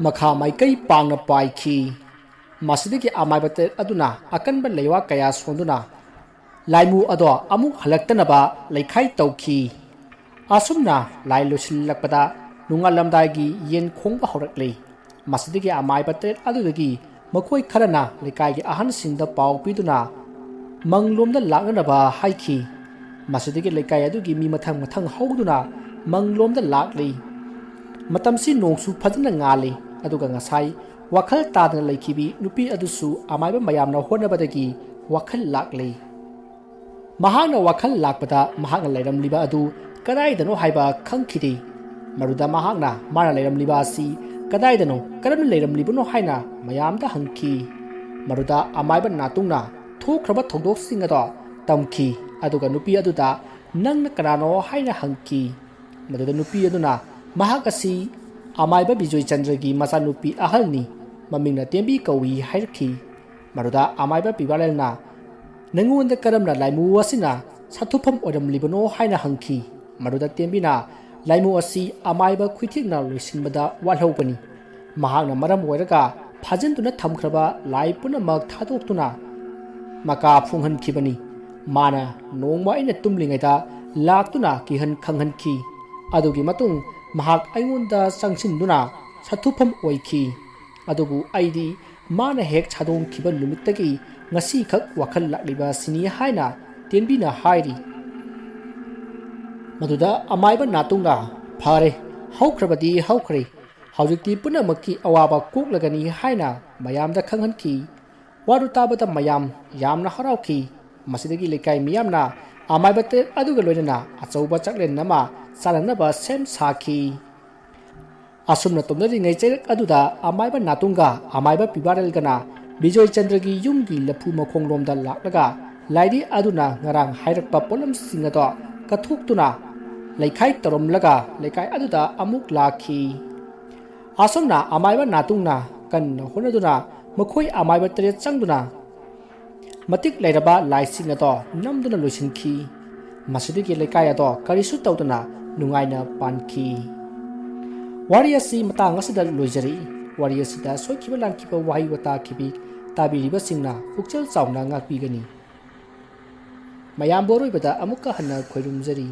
मखा माइकै पांगना पाइखी मसिदगी अमायबते अदुना अकनबा लेवा कया सोनदुना लाइमु अदो अमुक हलक्तनबा लेखाइ तौखी असुमना लाई लोसिलक्पदा नुंगालमदागी येन खोंबा हौरक्लै मसिदगी अमायबते अदुदगी मखोय खरना लेकाइगी अहनसिंगदा पाउ पिदुना मंगलोमदा लांगनबा हाइखी मसिदगी लेकाइ अदुगी मी मथंग मथंग हौदुना मंगलोमदा लाक्लै मतमसि नोंसु फजना ngaले अदुगा ngasai वखल तादना लेखिबी नुपी अदुसु अमायबा मयामना होनबदगी वखल लाक्लै महाना वखल लाक्पदा महाना लैरमलिबा अदु कदाइदनो हाइबा खंखिदे मरुदा महाना माना लैरमलिबा असि कदाइदनो करम लैरमलिबनो हाइना मयामदा हंखी मरुदा अमायबा नातुंगना थोख्रबा थौदोकसिंग अदो तमखी अदुगा नुपी अदुदा नंगना कनानो हाइना हंखी मरुदा नुपी अदुना महाकसी अमायबा बिजोय चंद्रगी मसा नुपी अहलनी ममिंगना तेंबी कौई हाइरखी मरुदा अमायबा पिबालेलना नंगोंदा करमना लाइमु असिना साथुफम ओरमलिबनो हाइना हंखी मरुदा तेंबिना लाइमु असि अमायबा खुइथिगना लोइसिनबदा वालहौबनी महागना मरम ओइरगा फाजनदुना थमख्रबा लाई पुनमक थादोक्तुना मका फुंहनखिबनी माना नोंमा इना तुमलिंगैदा लाक्तुना किहन खंहनखी अदुगी मतुंग महाक आइंगोंदा संगसिनदुना साथुफम ओइखी अदुबु आइदी माना हेक छादोंखिबा नुमित्तगी ngasi khak wakhal lakliba sini haina tenbina hairi maduda amaiba natunga phare haukrabadi haukre haujikti punamaki awaba koklagani haina mayamda khanghanki waru tabata mayam yamna harauki masidagi lekai miyamna amaibate aduga loinana achauba chaklen nama salanaba sem saki asumna tomnari ngai cherak aduda amaiba natunga amaiba pibarel gana Bijoy चंद्रगी युमगी लफु मखोंगलोमदा लाक्लगा लाइदी अदुना ngarang हाइरकपा पोलम सिंगदो कथुक्तुना लेखाइ तरमलगा लेखाइ अदुदा अमुक लाखी असमना अमायबा नातुंगना कन होनदुना मखोय अमायबा तरे चंगदुना मतिक लैरबा लाइसिंगदो नमदुना लोसिनखी मसिदगी लेखाइ अदो करिसु तौदुना नुंगाइना पानखी वारियासी मतंग असदा लोइजरी वारियासीदा सोखिबा लानखिबा वाहि वता खिबी ताबिरिबसिंगना पुक्चल चावना ngaकपिगनी मयाम बोरोइबदा अमुक्का हन्ना खोइरुमजरी।